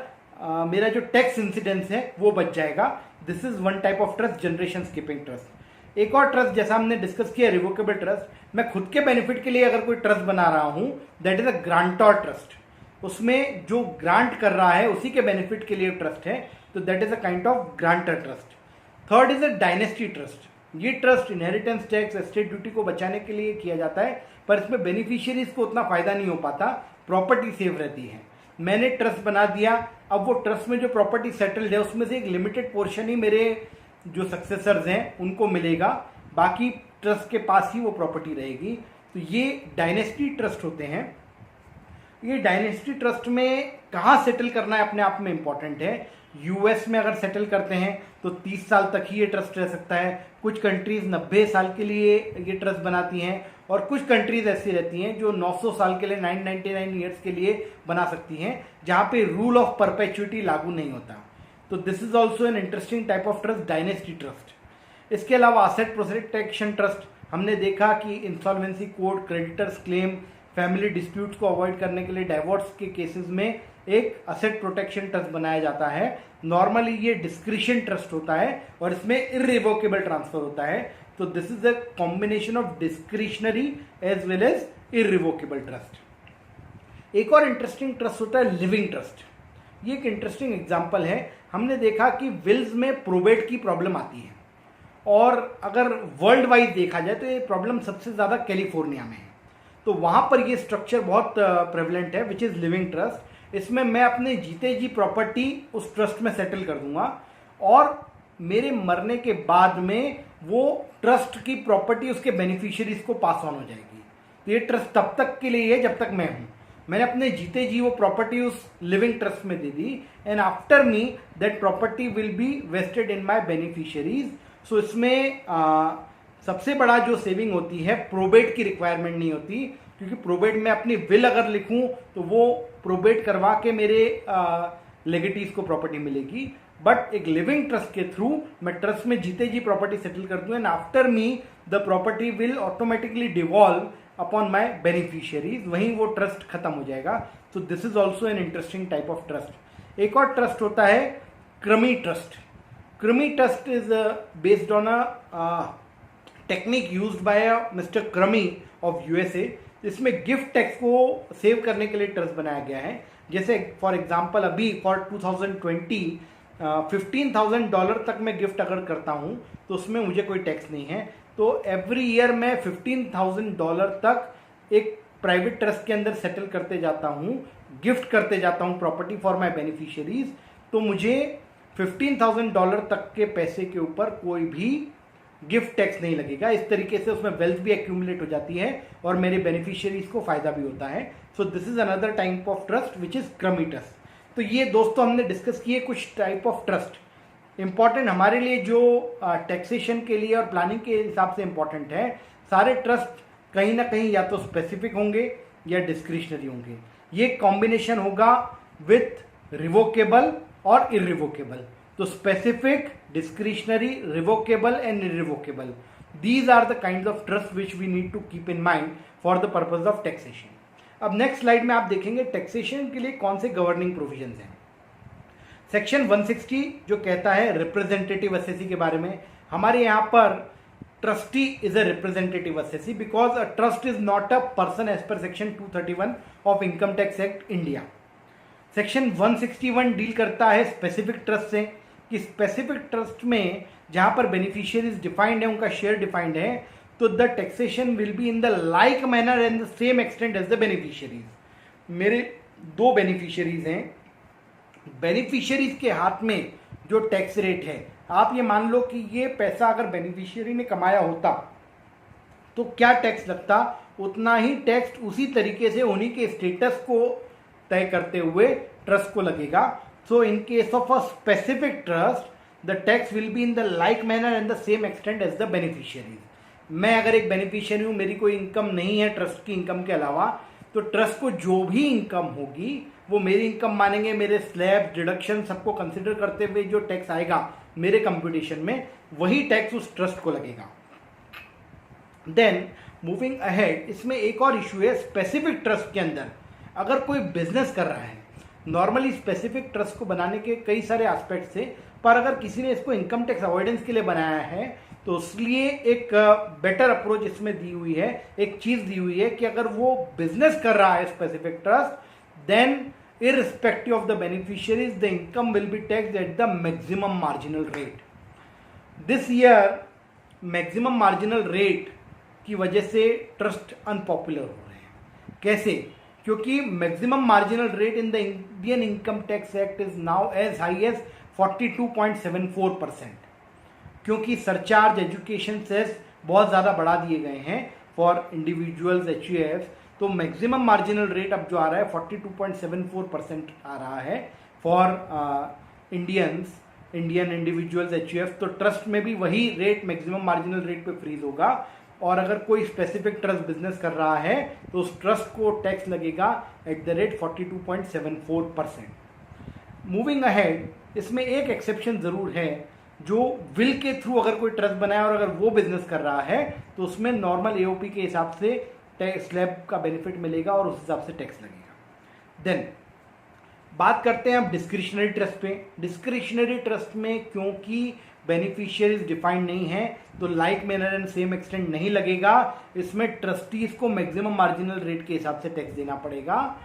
मेरा जो टैक्स इंसिडेंस है वो बच जाएगा। This is one type of trust, generation skipping trust. एक और ट्रस्ट जैसा हमने डिस्कस किया रिवोकेबल ट्रस्ट, मैं खुद के बेनिफिट के लिए अगर कोई ट्रस्ट बना रहा हूं, that is a grantor trust. उसमें जो ग्रांट कर रहा है उसी के बेनिफिट के लिए ट्रस्ट है, तो that is a kind of grantor trust. Third is a dynasty trust. ये trust inheritance tax, estate duty को बचाने के लिए किया जाता है, पर इसमें बेनिफिशियरीज को उतना फायदा नहीं हो पाता, प्रॉपर्टी सेव रहती है। मैंने ट्रस्ट बना दिया, अब वो ट्रस्ट में जो प्रॉपर्टी सेटल्ड है उसमें से एक लिमिटेड पोर्शन ही मेरे जो सक्सेसर्स हैं उनको मिलेगा, बाकी ट्रस्ट के पास ही वो प्रॉपर्टी रहेगी। तो ये डायनेस्टी ट्रस्ट होते हैं। ये डायनेस्टी ट्रस्ट में कहाँ सेटल करना है अपने आप में इंपॉर्टेंट है। यूएस में अगर सेटल करते हैं तो 30 साल तक ही ये ट्रस्ट रह सकता है। कुछ कंट्रीज 90 साल के लिए ये ट्रस्ट बनाती हैं और कुछ कंट्रीज ऐसी रहती हैं जो 900 साल के लिए, 999 ईयर्स के लिए बना सकती हैं, जहां पे रूल ऑफ परपेचुइटी लागू नहीं होता। तो this is also an interesting type of trust, dynasty trust. इसके अलावा असेट प्रोटेक्शन ट्रस्ट, हमने देखा कि insolvency code, creditors claim, family disputes को अवॉइड करने के लिए डाइवोर्स के केसेस में एक असेट प्रोटेक्शन ट्रस्ट बनाया जाता है। नॉर्मली ये डिस्क्रिशन ट्रस्ट होता है और इसमें इररिवोकेबल ट्रांसफर होता है। तो this is a combination of discretionary as well as irrevocable trust. एक और इंटरेस्टिंग ट्रस्ट होता है लिविंग ट्रस्ट। ये एक इंटरेस्टिंग एग्जांपल है। हमने देखा कि विल्स में प्रोबेट की प्रॉब्लम आती है और अगर वर्ल्ड वाइड देखा जाए तो ये प्रॉब्लम सबसे ज्यादा कैलिफोर्निया में है। तो वहां पर ये स्ट्रक्चर बहुत प्रेवलेंट है, विच इज लिविंग ट्रस्ट। इसमें मैं अपने जीते जी प्रॉपर्टी उस ट्रस्ट में सेटल कर दूंगा और मेरे मरने के बाद में वो ट्रस्ट की प्रॉपर्टी उसके बेनिफिशियरीज को पास ऑन हो जाएगी। तो ये ट्रस्ट तब तक के लिए है जब तक मैं हूं। मैंने अपने जीते जी वो प्रॉपर्टी उस लिविंग ट्रस्ट में दे दी and after me that property will be vested in my beneficiaries. So इसमें सबसे बड़ा जो सेविंग होती है, प्रोबेट की रिक्वायरमेंट नहीं होती, क्योंकि प्रोबेट में अपनी विल अगर लिखूं तो वो प्रोबेट करवा के मेरे लेगेटीज को प्रॉपर्टी मिलेगी। बट एक लिविंग ट्रस्ट के थ्रू मैं ट्रस्ट में जीते जी प्रॉपर्टी सेटल कर दूं and after me the property will automatically devolve upon my beneficiaries, वहीं वो ट्रस्ट खत्म हो जाएगा। तो this is also an interesting type of trust. एक और ट्रस्ट होता है Crummey trust. Crummey trust is based on a technique used by mister Crummey of USA. इसमें गिफ्ट टैक्स को सेव करने के लिए ट्रस्ट बनाया गया है। जैसे फॉर एग्जांपल अभी फॉर 2020 $15,000 तक मैं गिफ्ट अगर करता हूं तो उसमें मुझे कोई टैक्स नहीं है। तो एवरी ईयर मैं $15,000 तक एक प्राइवेट ट्रस्ट के अंदर सेटल करते जाता हूं, गिफ्ट करते जाता हूं प्रॉपर्टी फॉर माय बेनिफिशियरीज। तो मुझे $15,000 तक के पैसे के ऊपर कोई भी गिफ्ट टैक्स नहीं लगेगा। इस तरीके से उसमें वेल्थ भी एक्यूमुलेट हो जाती है और मेरे बेनिफिशियरीज को फायदा भी होता है। So this is another type of trust which is Crummey trust. तो ये दोस्तों हमने डिस्कस किए कुछ टाइप ऑफ ट्रस्ट इंपॉर्टेंट हमारे लिए, जो टैक्सेशन के लिए और प्लानिंग के हिसाब से इंपॉर्टेंट है। सारे ट्रस्ट कहीं ना कहीं या तो स्पेसिफिक होंगे या डिस्क्रिशनरी होंगे। ये कॉम्बिनेशन होगा विथ रिवोकेबल और इरिवोकेबल। तो specific, discretionary, revocable and irrevocable, these are the kinds of trust which we need to keep in mind for the purpose of taxation. अब नेक्स्ट स्लाइड में आप देखेंगे टैक्सेशन के लिए कौन से गवर्निंग प्रोविजंस हैं। सेक्शन 160 जो कहता है रिप्रेजेंटेटिव असेसी के बारे में, हमारे यहाँ पर trustee is a representative assessee because a trust is not a person as per section 231 of income tax act India. Section 161 डील करता है स्पेसिफिक ट्रस्ट से, कि स्पेसिफिक ट्रस्ट में जहां पर बेनिफिशियरीज डिफाइंड है, उनका शेयर डिफाइंड है, तो the taxation will be in the like manner and the same extent as the beneficiaries. मेरे दो बेनिफिशियरीज हैं, बेनिफिशियरीज के हाथ में जो टैक्स रेट है, आप ये मान लो कि ये पैसा अगर बेनिफिशियरी ने कमाया होता तो क्या टैक्स लगता, उतना ही टैक्स उसी तरीके से उन्हीं के स्टेटस को तय करते हुए ट्रस्ट को लगेगा। So in case of a specific trust the tax will be in the like manner and the same extent as the beneficiaries. मैं अगर एक बेनिफिशियरी हूं, मेरी कोई इनकम नहीं है ट्रस्ट की इनकम के अलावा, तो ट्रस्ट को जो भी इनकम होगी वो मेरी इनकम मानेंगे, मेरे स्लैब डिडक्शन सबको कंसिडर करते हुए जो टैक्स आएगा मेरे कंप्यूटेशन में, वही टैक्स उस ट्रस्ट को लगेगा। देन मूविंग अहेड, इसमें एक और इशू है स्पेसिफिक ट्रस्ट के अंदर अगर कोई बिजनेस कर रहा है। नॉर्मली स्पेसिफिक ट्रस्ट को बनाने के कई सारे एस्पेक्ट्स थे, पर अगर किसी ने इसको इनकम टैक्स अवॉइडेंस के लिए बनाया है तो इसलिए एक बेटर अप्रोच इसमें दी हुई है, एक चीज दी हुई है कि अगर वो बिजनेस कर रहा है specific trust, then irrespective of the beneficiaries the income will be taxed at the maximum marginal rate. This year maximum marginal rate की वजह से ट्रस्ट अनपॉपुलर हो रहे हैं। कैसे? क्योंकि maximum marginal rate in the Indian income tax act is now as high as 42.74%, क्योंकि सरचार्ज एजुकेशन सेस बहुत ज़्यादा बढ़ा दिए गए हैं फॉर इंडिविजुअल्स एचयूएफ। तो मैक्सिमम मार्जिनल रेट अब जो आ रहा है 42.74% आ रहा है फॉर इंडियन इंडिविजुअल्स एचयूएफ। तो ट्रस्ट में भी वही रेट मैक्सिमम मार्जिनल रेट पे फ्रीज होगा, और अगर कोई स्पेसिफिक ट्रस्ट बिजनेस कर रहा है तो उस ट्रस्ट को टैक्स लगेगा at the rate 42.74%। Moving ahead, इसमें एक एक्सेप्शन जरूर है, जो विल के थ्रू अगर कोई ट्रस्ट बनाया और अगर वो बिजनेस कर रहा है तो उसमें नॉर्मल एओपी के हिसाब से टैक्स स्लैब का बेनिफिट मिलेगा और उस हिसाब से टैक्स लगेगा। देन बात करते हैं अब डिस्क्रिशनरी ट्रस्ट पे। डिस्क्रिशनरी ट्रस्ट में क्योंकि बेनिफिशियरीज डिफाइंड नहीं है तो like manner and same extent नहीं लगेगा। इसमें ट्रस्टीज को मैक्सिमम मार्जिनल रेट के हिसाब से टैक्स देना पड़ेगा,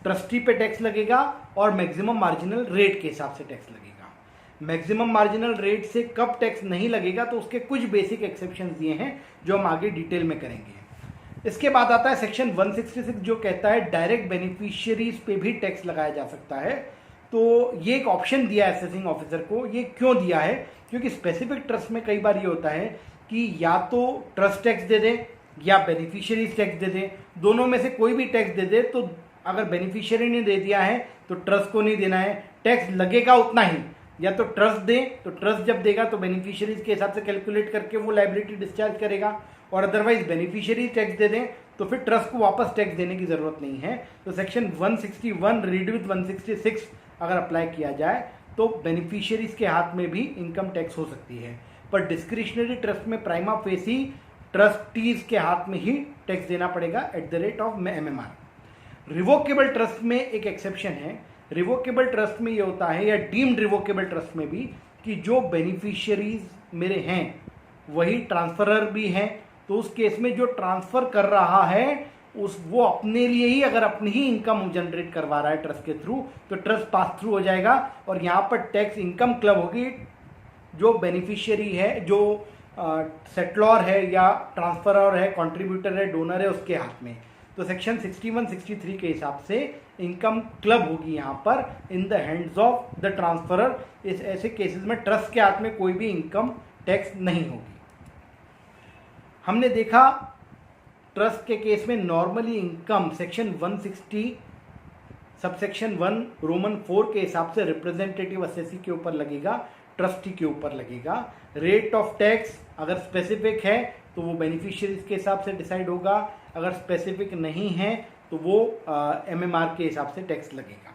ट्रस्टी पे टैक्स लगेगा और मैक्सिमम मार्जिनल रेट के हिसाब से टैक्स लगेगा। मैक्सिमम मार्जिनल रेट से कब टैक्स नहीं लगेगा तो उसके कुछ बेसिक एक्सेप्शन दिए हैं जो हम आगे डिटेल में करेंगे। इसके बाद आता है सेक्शन 166 जो कहता है डायरेक्ट बेनिफिशियरीज पे भी टैक्स लगाया जा सकता है। तो ये एक ऑप्शन दिया है असेसिंग ऑफिसर को। ये क्यों दिया है? क्योंकि स्पेसिफिक ट्रस्ट में कई बार ये होता है कि या तो ट्रस्ट टैक्स दे दे या बेनिफिशियरीज टैक्स दे दे, दोनों में से कोई भी टैक्स दे दे। तो अगर बेनिफिशियरी ने दे दिया है तो ट्रस्ट को नहीं देना है, टैक्स लगेगा उतना ही। या तो ट्रस्ट दे, तो ट्रस्ट जब देगा तो बेनिफिशियरीज के हिसाब से कैलकुलेट करके वो लायबिलिटी डिस्चार्ज करेगा, और अदरवाइज बेनिफिशियरी टैक्स दे दें तो फिर ट्रस्ट को वापस टैक्स देने की जरूरत नहीं है। तो सेक्शन 161 रीड विद 166 अगर अप्लाई किया जाए तो बेनिफिशियरीज के हाथ में भी इनकम टैक्स हो सकती है, पर डिस्क्रिशनरी ट्रस्ट में प्राइमा फेसी ट्रस्टीज के हाथ में ही टैक्स देना पड़ेगा at the rate of MMR। Revocable trust में एक एक्सेप्शन है। रिवोकेबल ट्रस्ट में ये होता है, या डीम्ड रिवोकेबल ट्रस्ट में भी, कि जो बेनिफिशियरीज मेरे हैं वही ट्रांसफरर भी हैं। तो उस केस में जो ट्रांसफर कर रहा है वो अपने लिए ही अगर अपनी ही इनकम जनरेट करवा रहा है ट्रस्ट के थ्रू, तो ट्रस्ट पास थ्रू हो जाएगा और यहाँ पर टैक्स इनकम क्लब होगी जो बेनिफिशियरी है, जो सेटलर है या ट्रांसफरर है, कंट्रीब्यूटर है, डोनर है, उसके हाथ में। तो सेक्शन 61-63 के हिसाब से इनकम क्लब होगी यहाँ पर इन the hands of the transferor. इस ऐसे केसेस में ट्रस्ट के हाथ में कोई भी इनकम टैक्स नहीं होगी। हमने देखा ट्रस्ट के केस में normally income section 160 subsection 1 Roman 4 के हिसाब से रिप्रेजेंटेटिव असेसी के ऊपर लगेगा, ट्रस्टी के ऊपर लगेगा। रेट ऑफ टैक्स अगर स्पेसिफिक है तो वो बेनिफिशियरीज के हिसाब से डिसाइड होगा, अगर स्पेसिफिक नहीं है तो वो MMR के हिसाब से टैक्स लगेगा।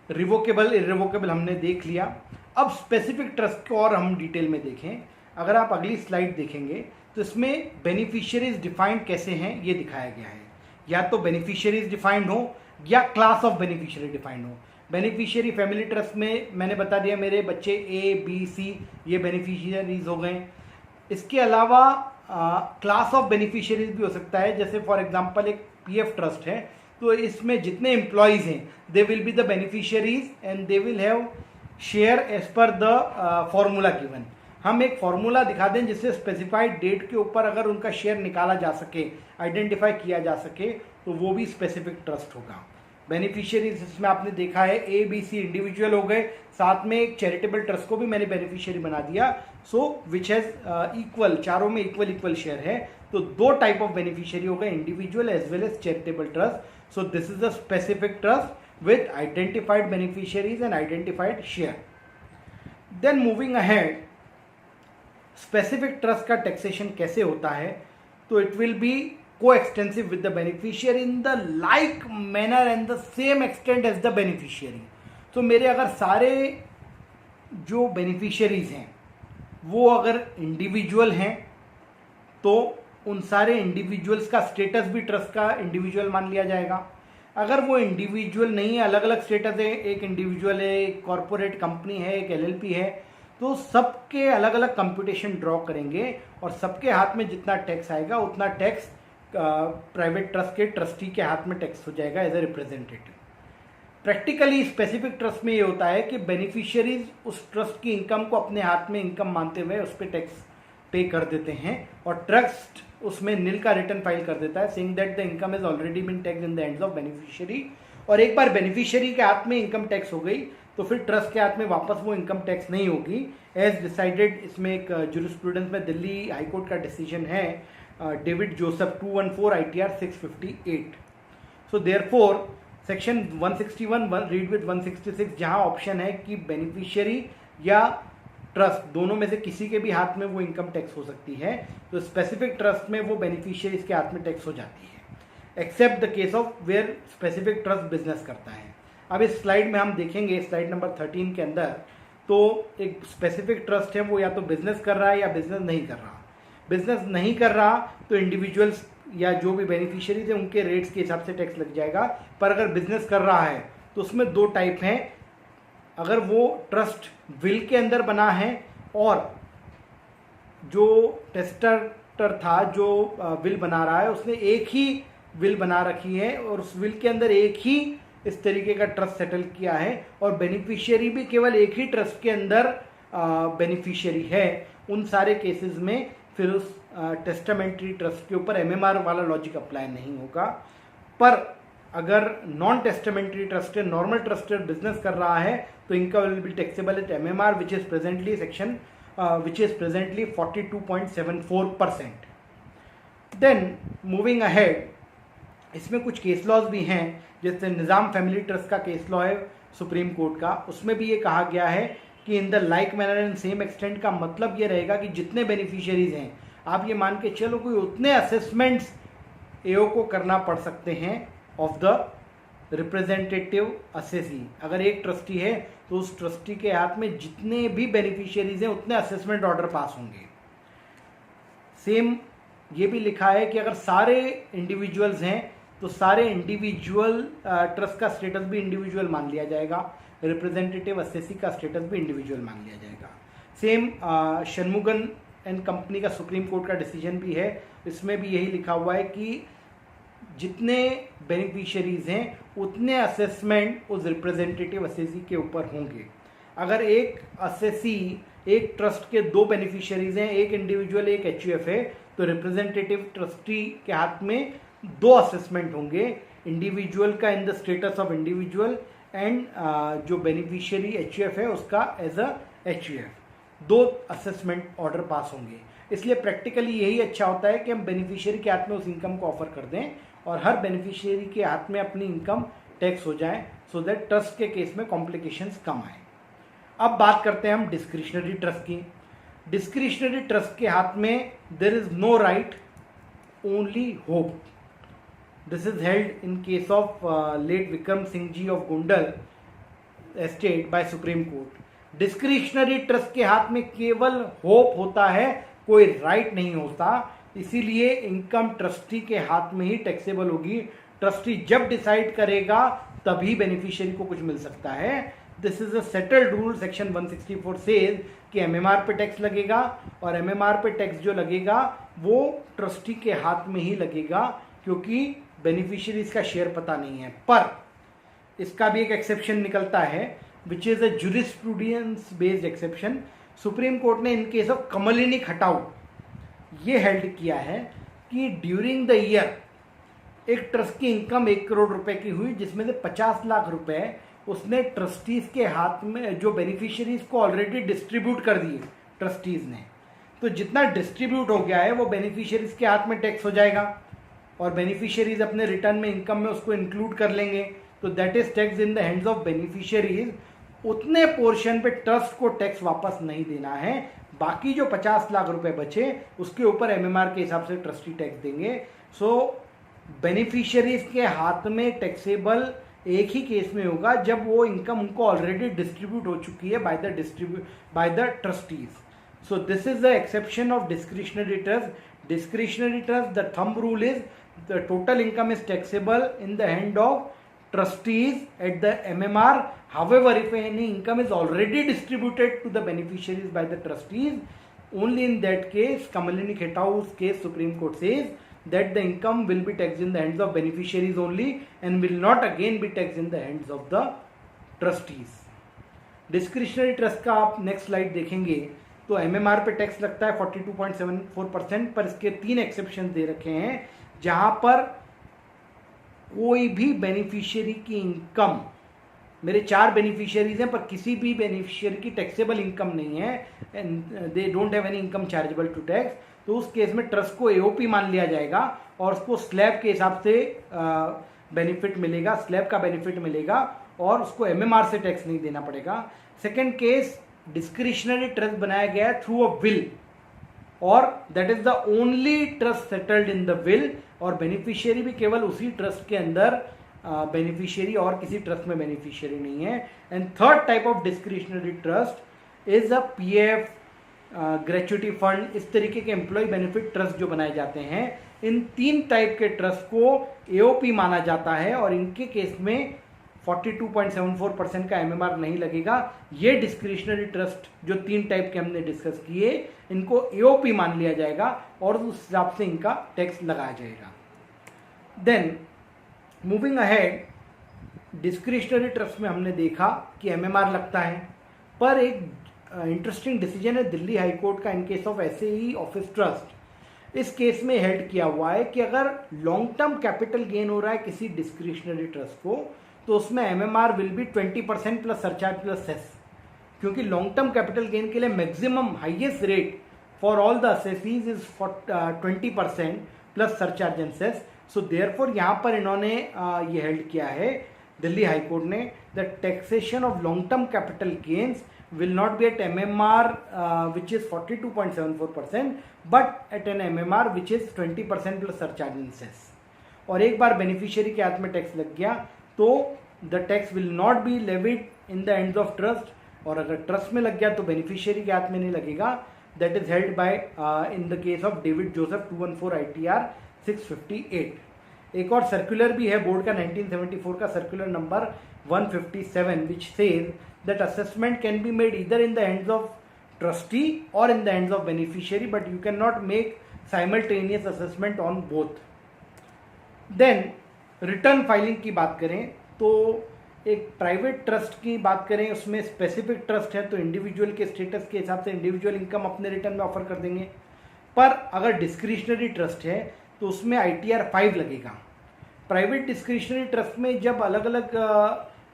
रिवोकेबल इरिवोकेबल हमने देख लिया। अब स्पेसिफिक ट्रस्ट को और हम डिटेल में देखें। अगर आप अगली स्लाइड देखेंगे तो इसमें बेनिफिशियरीज डिफाइंड कैसे हैं ये दिखाया गया है। या तो बेनिफिशियरीज डिफाइंड हो या क्लास ऑफ बेनिफिशियरी डिफाइंड हो। बेनिफिशियरी फैमिली ट्रस्ट में मैंने बता दिया मेरे बच्चे ए बी सी ये बेनिफिशियरीज हो गए। इसके अलावा क्लास ऑफ बेनिफिशियरीज भी हो सकता है, जैसे फॉर एग्जांपल एक पीएफ ट्रस्ट है तो इसमें जितने एम्प्लॉयज हैं they will be the beneficiaries and they will have share as per the formula given. हम एक फॉर्मूला दिखा दें जिससे स्पेसिफाइड डेट के ऊपर अगर उनका शेयर निकाला जा सके, आइडेंटिफाई किया जा सके, तो वो भी स्पेसिफिक ट्रस्ट होगा। बेनिफिशियरीज इसमें आपने देखा है ए बी सी इंडिविजुअल हो गए, साथ में एक चैरिटेबल ट्रस्ट को भी मैंने बेनिफिशियरी बना दिया, सो विच हैज इक्वल, चारों में इक्वल शेयर है। तो दो टाइप ऑफ बेनिफिशियरी हो गए, individual as well as charitable trust. So this is a specific trust with identified beneficiaries and identified share. Then moving ahead, specific trust का टैक्सेशन कैसे होता है, तो it will be coextensive with the beneficiary in the like manner and the same extent as the beneficiary। तो मेरे अगर सारे जो बेनिफिशियरीज हैं वो अगर इंडिविजुअल हैं तो उन सारे इंडिविजुअल्स का स्टेटस भी ट्रस्ट का इंडिविजुअल मान लिया जाएगा। अगर वो इंडिविजुअल नहीं है, अलग अलग स्टेटस है, एक इंडिविजुअल है, एक कॉरपोरेट कंपनी है, एक एलएलपी है, तो सबके अलग अलग कंप्यूटेशन ड्रॉ करेंगे और सबके हाथ में जितना टैक्स आएगा उतना टैक्स प्राइवेट ट्रस्ट के ट्रस्टी के हाथ में टैक्स हो जाएगा as a representative. Practically specific trust में ये होता है कि बेनिफिशियरीज उस ट्रस्ट की इनकम को अपने हाथ में इनकम मानते हुए उस पर टैक्स पे कर देते हैं और ट्रस्ट उसमें नील का रिटर्न फाइल कर देता है, saying that the income is already been tax in the hands of beneficiary. और एक बार बेनिफिशियरी के हाथ में इनकम टैक्स हो गई तो फिर ट्रस्ट के हाथ में वापस वो इनकम टैक्स नहीं होगी, एज डिसाइडेड। इसमें एक जूरिस्प्रूडेंस में दिल्ली हाईकोर्ट का डिसीजन है, David Joseph 214 ITR 658। So therefore section 161 read with 166 जहां ऑप्शन है कि बेनिफिशियरी या ट्रस्ट दोनों में से किसी के भी हाथ में वो इनकम टैक्स हो सकती है, तो स्पेसिफिक ट्रस्ट में वो बेनिफिशियरीज के हाथ में टैक्स हो जाती है, except the case of where specific trust business करता है। अब इस स्लाइड में हम देखेंगे, स्लाइड नंबर 13 के अंदर, तो एक स्पेसिफिक ट्रस्ट है वो या तो बिजनेस कर रहा है या बिजनेस नहीं कर रहा। बिजनेस नहीं कर रहा तो इंडिविजुअल्स या जो भी बेनिफिशियरीज हैं उनके रेट्स के हिसाब से टैक्स लग जाएगा। पर अगर बिजनेस कर रहा है तो उसमें दो टाइप हैं, अगर वो ट्रस्ट विल के अंदर बना है और जो टेस्टर था जो विल बना रहा है उसने एक ही विल बना रखी है और उस विल के अंदर एक ही इस तरीके का ट्रस्ट सेटल किया है और बेनिफिशियरी भी केवल एक ही ट्रस्ट के अंदर बेनिफिशियरी है, उन सारे केसेस में फिर उस टेस्टामेंट्री ट्रस्ट के ऊपर एमएमआर वाला लॉजिक अप्लाई नहीं होगा। पर अगर नॉन टेस्टामेंट्री ट्रस्ट है, नॉर्मल ट्रस्टेड बिजनेस कर रहा है तो इनका will be taxable at MMR which is presently section which is presently 42.74%। Then moving ahead, इसमें कुछ केस लॉज भी हैं, जैसे निज़ाम फैमिली ट्रस्ट का केस लॉ है सुप्रीम कोर्ट का, उसमें भी ये कहा गया है कि in the like manner and same extent का मतलब ये रहेगा कि जितने बेनिफिशियरीज हैं आप ये मान के चलो कोई उतने असेसमेंट्स एओ को करना पड़ सकते हैं ऑफ द रिप्रेजेंटेटिव असेसी। अगर एक ट्रस्टी है तो उस ट्रस्टी के हाथ में जितने भी बेनिफिशियरीज हैं उतने असेसमेंट ऑर्डर पास होंगे। सेम ये भी लिखा है कि अगर सारे इंडिविजुअल्स हैं तो सारे इंडिविजुअल ट्रस्ट का स्टेटस भी इंडिविजुअल मान लिया जाएगा, रिप्रेजेंटेटिव असेसी का स्टेटस भी इंडिविजुअल मान लिया जाएगा। सेम शनमुगन एंड कंपनी का सुप्रीम कोर्ट का डिसीजन भी है, इसमें भी यही लिखा हुआ है कि जितने बेनिफिशियरीज हैं उतने असेसमेंट उस रिप्रेजेंटेटिव असेसी के ऊपर होंगे। अगर एक असेसी, एक ट्रस्ट के दो बेनिफिशियरीज हैं, एक इंडिविजुअल एक एचयूएफ है, तो रिप्रेजेंटेटिव ट्रस्टी के हाथ में दो असेसमेंट होंगे, इंडिविजुअल का in the status of individual and जो बेनिफिशियरी एचयूएफ है उसका एज अ एचयूएफ, दो असेसमेंट ऑर्डर पास होंगे। इसलिए प्रैक्टिकली यही अच्छा होता है कि हम बेनिफिशियरी के हाथ में उस इनकम को ऑफर कर दें और हर बेनिफिशियरी के हाथ में अपनी इनकम टैक्स हो जाए, सो दैट ट्रस्ट के केस में कॉम्प्लिकेशंस कम आए। अब बात करते हैं हम डिस्क्रिशनरी ट्रस्ट की। डिस्क्रिशनरी ट्रस्ट के हाथ में there is no right, only hope. This is held in case of late Vikram Singh ji of Gondal estate by supreme court. Discretionary trust के हाथ में केवल होप होता है, कोई राइट नहीं होता। इसीलिए इनकम ट्रस्टी के हाथ में ही टैक्सेबल होगी। ट्रस्टी जब डिसाइड करेगा तभी बेनिफिशियरी को कुछ मिल सकता है। This is a settled rule. Section 164 says कि एमएमआर पे टैक्स लगेगा और एमएमआर पे टैक्स जो लगेगा वो ट्रस्टी के हाथ में ही लगेगा, क्योंकि बेनिफिशियरीज का शेयर पता नहीं है। पर इसका भी एक एक्सेप्शन निकलता है, विच is a jurisprudence based exception. Supreme court ने इन केस ऑफ कमलिनी खटाऊ ये हेल्ड किया है कि ड्यूरिंग द ईयर एक ट्रस्ट की इनकम 1 करोड़ रुपए की हुई, जिसमें से 50 लाख रुपए उसने ट्रस्टीज के हाथ में, जो बेनिफिशियरीज को ऑलरेडी डिस्ट्रीब्यूट कर दिए ट्रस्टीज ने, तो जितना डिस्ट्रीब्यूट हो गया है वो बेनिफिशियरीज के हाथ में टैक्स हो जाएगा और बेनिफिशियरीज अपने रिटर्न में इनकम में उसको इंक्लूड कर लेंगे, तो that is tax in the hands of beneficiaries. उतने पोर्शन पे ट्रस्ट को टैक्स वापस नहीं देना है। बाकी जो 50 लाख रुपए बचे उसके ऊपर एमएमआर के हिसाब से ट्रस्टी टैक्स देंगे। सो बेनिफिशियरीज के हाथ में टैक्सेबल एक ही केस में होगा जब वो इनकम उनको ऑलरेडी डिस्ट्रीब्यूट हो चुकी है bye the trustees. So this is the exception of discretionary trust. Discretionary trust, the thumb rule is the total income is taxable in the hand of trustees at the MMR. However, if any income is already distributed to the beneficiaries by the trustees, only in that case, Kamalini Khetao's case, Supreme Court says that the income will be taxed in the hands of beneficiaries only and will not again be taxed in the hands of the trustees. Discretionary trust का आप नेक्स्ट स्लाइड देखेंगे तो एमएमआर पे टैक्स लगता है 42.74%, पर इसके 3 एक्सेप्शन दे रखे हैं जहां पर कोई भी बेनिफिशियरी की इनकम, मेरे 4 बेनिफिशियरीज हैं पर किसी भी बेनिफिशियरी की टैक्सेबल इनकम नहीं है and they don't have any income chargeable to tax, तो उस केस में ट्रस्ट को एओपी मान लिया जाएगा और उसको स्लैब के हिसाब से बेनिफिट मिलेगा, स्लैब का बेनिफिट मिलेगा और उसको एमएमआर से टैक्स नहीं देना पड़ेगा। सेकेंड केस, डिस्क्रिशनरी ट्रस्ट बनाया गया है थ्रू अ विल और that is the only trust settled in the will और बेनिफिशियरी भी केवल उसी ट्रस्ट के अंदर बेनिफिशियरी और किसी ट्रस्ट में बेनिफिशियरी नहीं है। And third type of discretionary trust is a PF, gratuity fund, इस तरीके के एम्प्लॉय बेनिफिट ट्रस्ट जो बनाए जाते हैं। इन 3 टाइप के ट्रस्ट को एओपी माना जाता है और इनके केस में 42.74% का एमएमआर नहीं लगेगा। ये डिस्क्रिशनरी ट्रस्ट जो 3 टाइप के हमने डिस्कस किए, इनको एओपी मान लिया जाएगा और उस हिसाब से इनका टैक्स लगाया जाएगा। Then moving ahead, discretionary trust में हमने देखा कि एमएमआर लगता है, पर एक इंटरेस्टिंग डिसीजन है दिल्ली हाई कोर्ट का इन case of SAE office trust. इस केस में हेल्ड किया हुआ है कि अगर लॉन्ग टर्म कैपिटल गेन हो रहा है किसी डिस्क्रिशनरी ट्रस्ट को, तो उसमें MMR will be 20% plus surcharge plus cess, क्योंकि लॉन्ग टर्म कैपिटल गेन के लिए maximum highest rate for all the assessees is 20% plus surcharge and cess. So therefore यहाँ पर इन्होंने ये हेल्ड किया है दिल्ली हाई कोर्ट ने, the taxation of long term capital gains will not be at MMR which is 42.74% but at an MMR which is 20% plus surcharge and cess। और एक बार बेनिफिशियरी के हाथ में टैक्स लग गया तो the tax will not be levied in the ends of trust, और अगर ट्रस्ट में लग गया तो बेनिफिशियरी के हाथ में नहीं लगेगा। That is held by in the case of David Joseph 214 ITR 658। एक और सर्कुलर भी है बोर्ड का 1974 का circular number 157 which says that assessment can be made either in the hands of trustee or in the hands of beneficiary, but you cannot make simultaneous assessment on both। Then return filing की बात करें तो एक प्राइवेट ट्रस्ट की बात करें, उसमें स्पेसिफिक ट्रस्ट है तो इंडिविजुअल के स्टेटस के हिसाब से इंडिविजुअल इनकम अपने रिटर्न में ऑफर कर देंगे, पर अगर डिस्क्रिशनरी ट्रस्ट है तो उसमें ITR 5 लगेगा। प्राइवेट डिस्क्रिशनरी ट्रस्ट में जब अलग अलग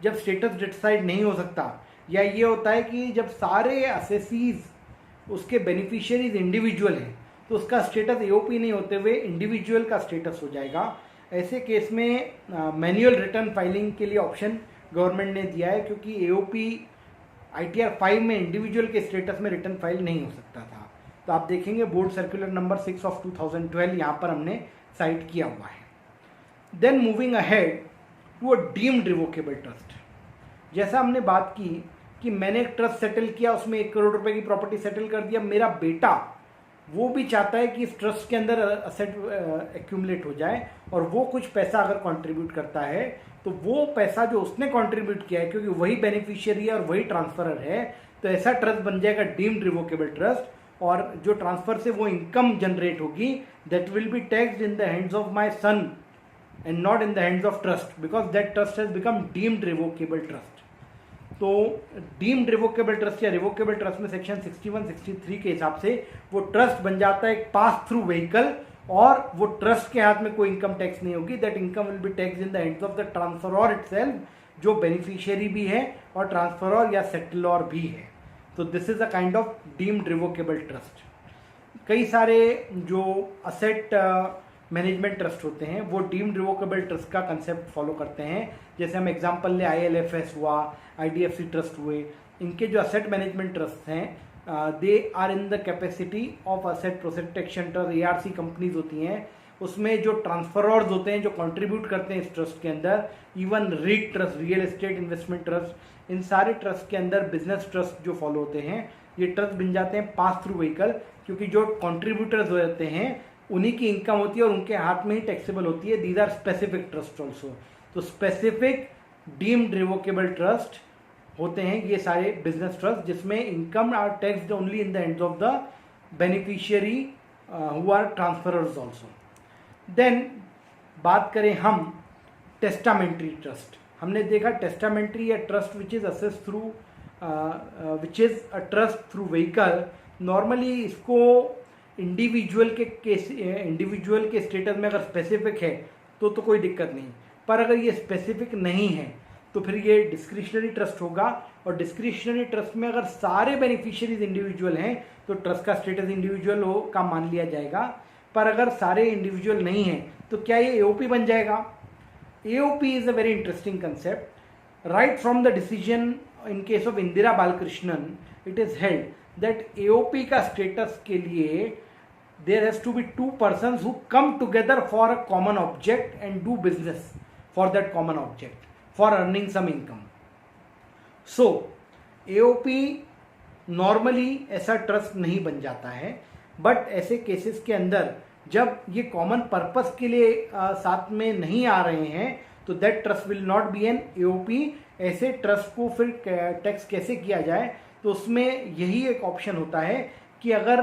जब स्टेटस डिसाइड नहीं हो सकता, या ये होता है कि जब सारे असेसीज उसके बेनिफिशियरीज इंडिविजुअल हैं तो उसका स्टेटस एओपी नहीं होते हुए इंडिविजुअल का स्टेटस हो जाएगा। ऐसे केस में मैन्युअल रिटर्न फाइलिंग के लिए ऑप्शन गवर्नमेंट ने दिया है, क्योंकि एओपी ITR 5 में इंडिविजुअल के स्टेटस में रिटर्न फाइल नहीं हो सकता था। तो आप देखेंगे बोर्ड सर्कुलर नंबर 6 ऑफ 2012 यहाँ पर हमने साइट किया हुआ है। Then moving ahead to a deemed revocable trust, जैसा हमने बात की कि मैंने एक ट्रस्ट सेटल किया, उसमें 1 करोड़ रुपए की प्रॉपर्टी सेटल कर दिया, मेरा बेटा वो भी चाहता है कि इस ट्रस्ट के अंदर असेट एक्यूमुलेट हो जाए, और वो कुछ पैसा अगर कंट्रीब्यूट करता है तो वो पैसा जो उसने कंट्रीब्यूट किया है, क्योंकि वही बेनिफिशियरी है और वही ट्रांसफरर है, तो ऐसा ट्रस्ट बन जाएगा डीम्ड रिवोकेबल ट्रस्ट। और जो ट्रांसफर से वो इनकम जनरेट होगी that will B taxed in the hands of my son and not in the hands of trust, because that trust has become deemed revocable trust. तो डीम्ड रिवोकेबल ट्रस्ट या रिवोकेबल ट्रस्ट में सेक्शन 61-63 के हिसाब से वो ट्रस्ट बन जाता है एक पास थ्रू व्हीकल, और वो ट्रस्ट के हाथ में कोई इनकम टैक्स नहीं होगी। That income will be tax in the hands of the transferor itself, जो बेनिफिशियरी भी है और ट्रांसफरर या सेटलर भी है। तो this is a kind of deemed revocable trust. कई सारे जो असेट मैनेजमेंट ट्रस्ट होते हैं वो डीम्ड रिवोकेबल ट्रस्ट का कंसेप्ट फॉलो करते हैं। जैसे हम एग्जांपल ले, ILFS हुआ, IDFC ट्रस्ट हुए, इनके जो असेट मैनेजमेंट ट्रस्ट हैं they are in the capacity of asset protection trust. ARC companies होती हैं, उसमें जो ट्रांसफरर्स होते हैं जो कंट्रीब्यूट करते हैं इस ट्रस्ट के अंदर, even REIT trust, real estate investment trust, इन सारे ट्रस्ट के अंदर बिजनेस ट्रस्ट जो फॉलो होते हैं ये ट्रस्ट बन जाते हैं पास थ्रू व्हीकल, क्योंकि जो कंट्रीब्यूटर्स होते हैं उन्हीं की इनकम होती है और उनके हाथ में ही टैक्सेबल होती है। These are specific trust also. तो स्पेसिफिक डीम्ड रिवोकेबल ट्रस्ट होते हैं ये सारे बिजनेस ट्रस्ट, जिसमें income are taxed only in the hands of the beneficiary who are transferrers also. Then बात करें हम टेस्टामेंट्री ट्रस्ट। हमने देखा टेस्टामेंट्री या trust which is assess through which is a trust through vehicle, normally इसको इंडिविजुअल के स्टेटस में अगर स्पेसिफिक है तो कोई दिक्कत नहीं, पर अगर ये स्पेसिफिक नहीं है तो फिर ये डिस्क्रिशनरी ट्रस्ट होगा। और डिस्क्रिशनरी ट्रस्ट में अगर सारे बेनिफिशियरीज इंडिविजुअल हैं तो ट्रस्ट का स्टेटस इंडिविजुअल हो का मान लिया जाएगा। पर अगर सारे इंडिविजुअल नहीं हैं तो क्या ये AOP बन जाएगा? AOP is a very interesting concept. Right from the decision in case of Indira Balakrishnan it is held that AOP का स्टेटस के लिए there has to be two persons who come together for a common object and do business for that common object for earning some income. So AOP normally ऐसा ट्रस्ट नहीं बन जाता है, बट ऐसे केसेस के अंदर जब ये कॉमन पर्पस के लिए साथ में नहीं आ रहे हैं तो that trust will not be an AOP। ऐसे ट्रस्ट को फिर टैक्स कैसे किया जाए, तो उसमें यही एक ऑप्शन होता है कि अगर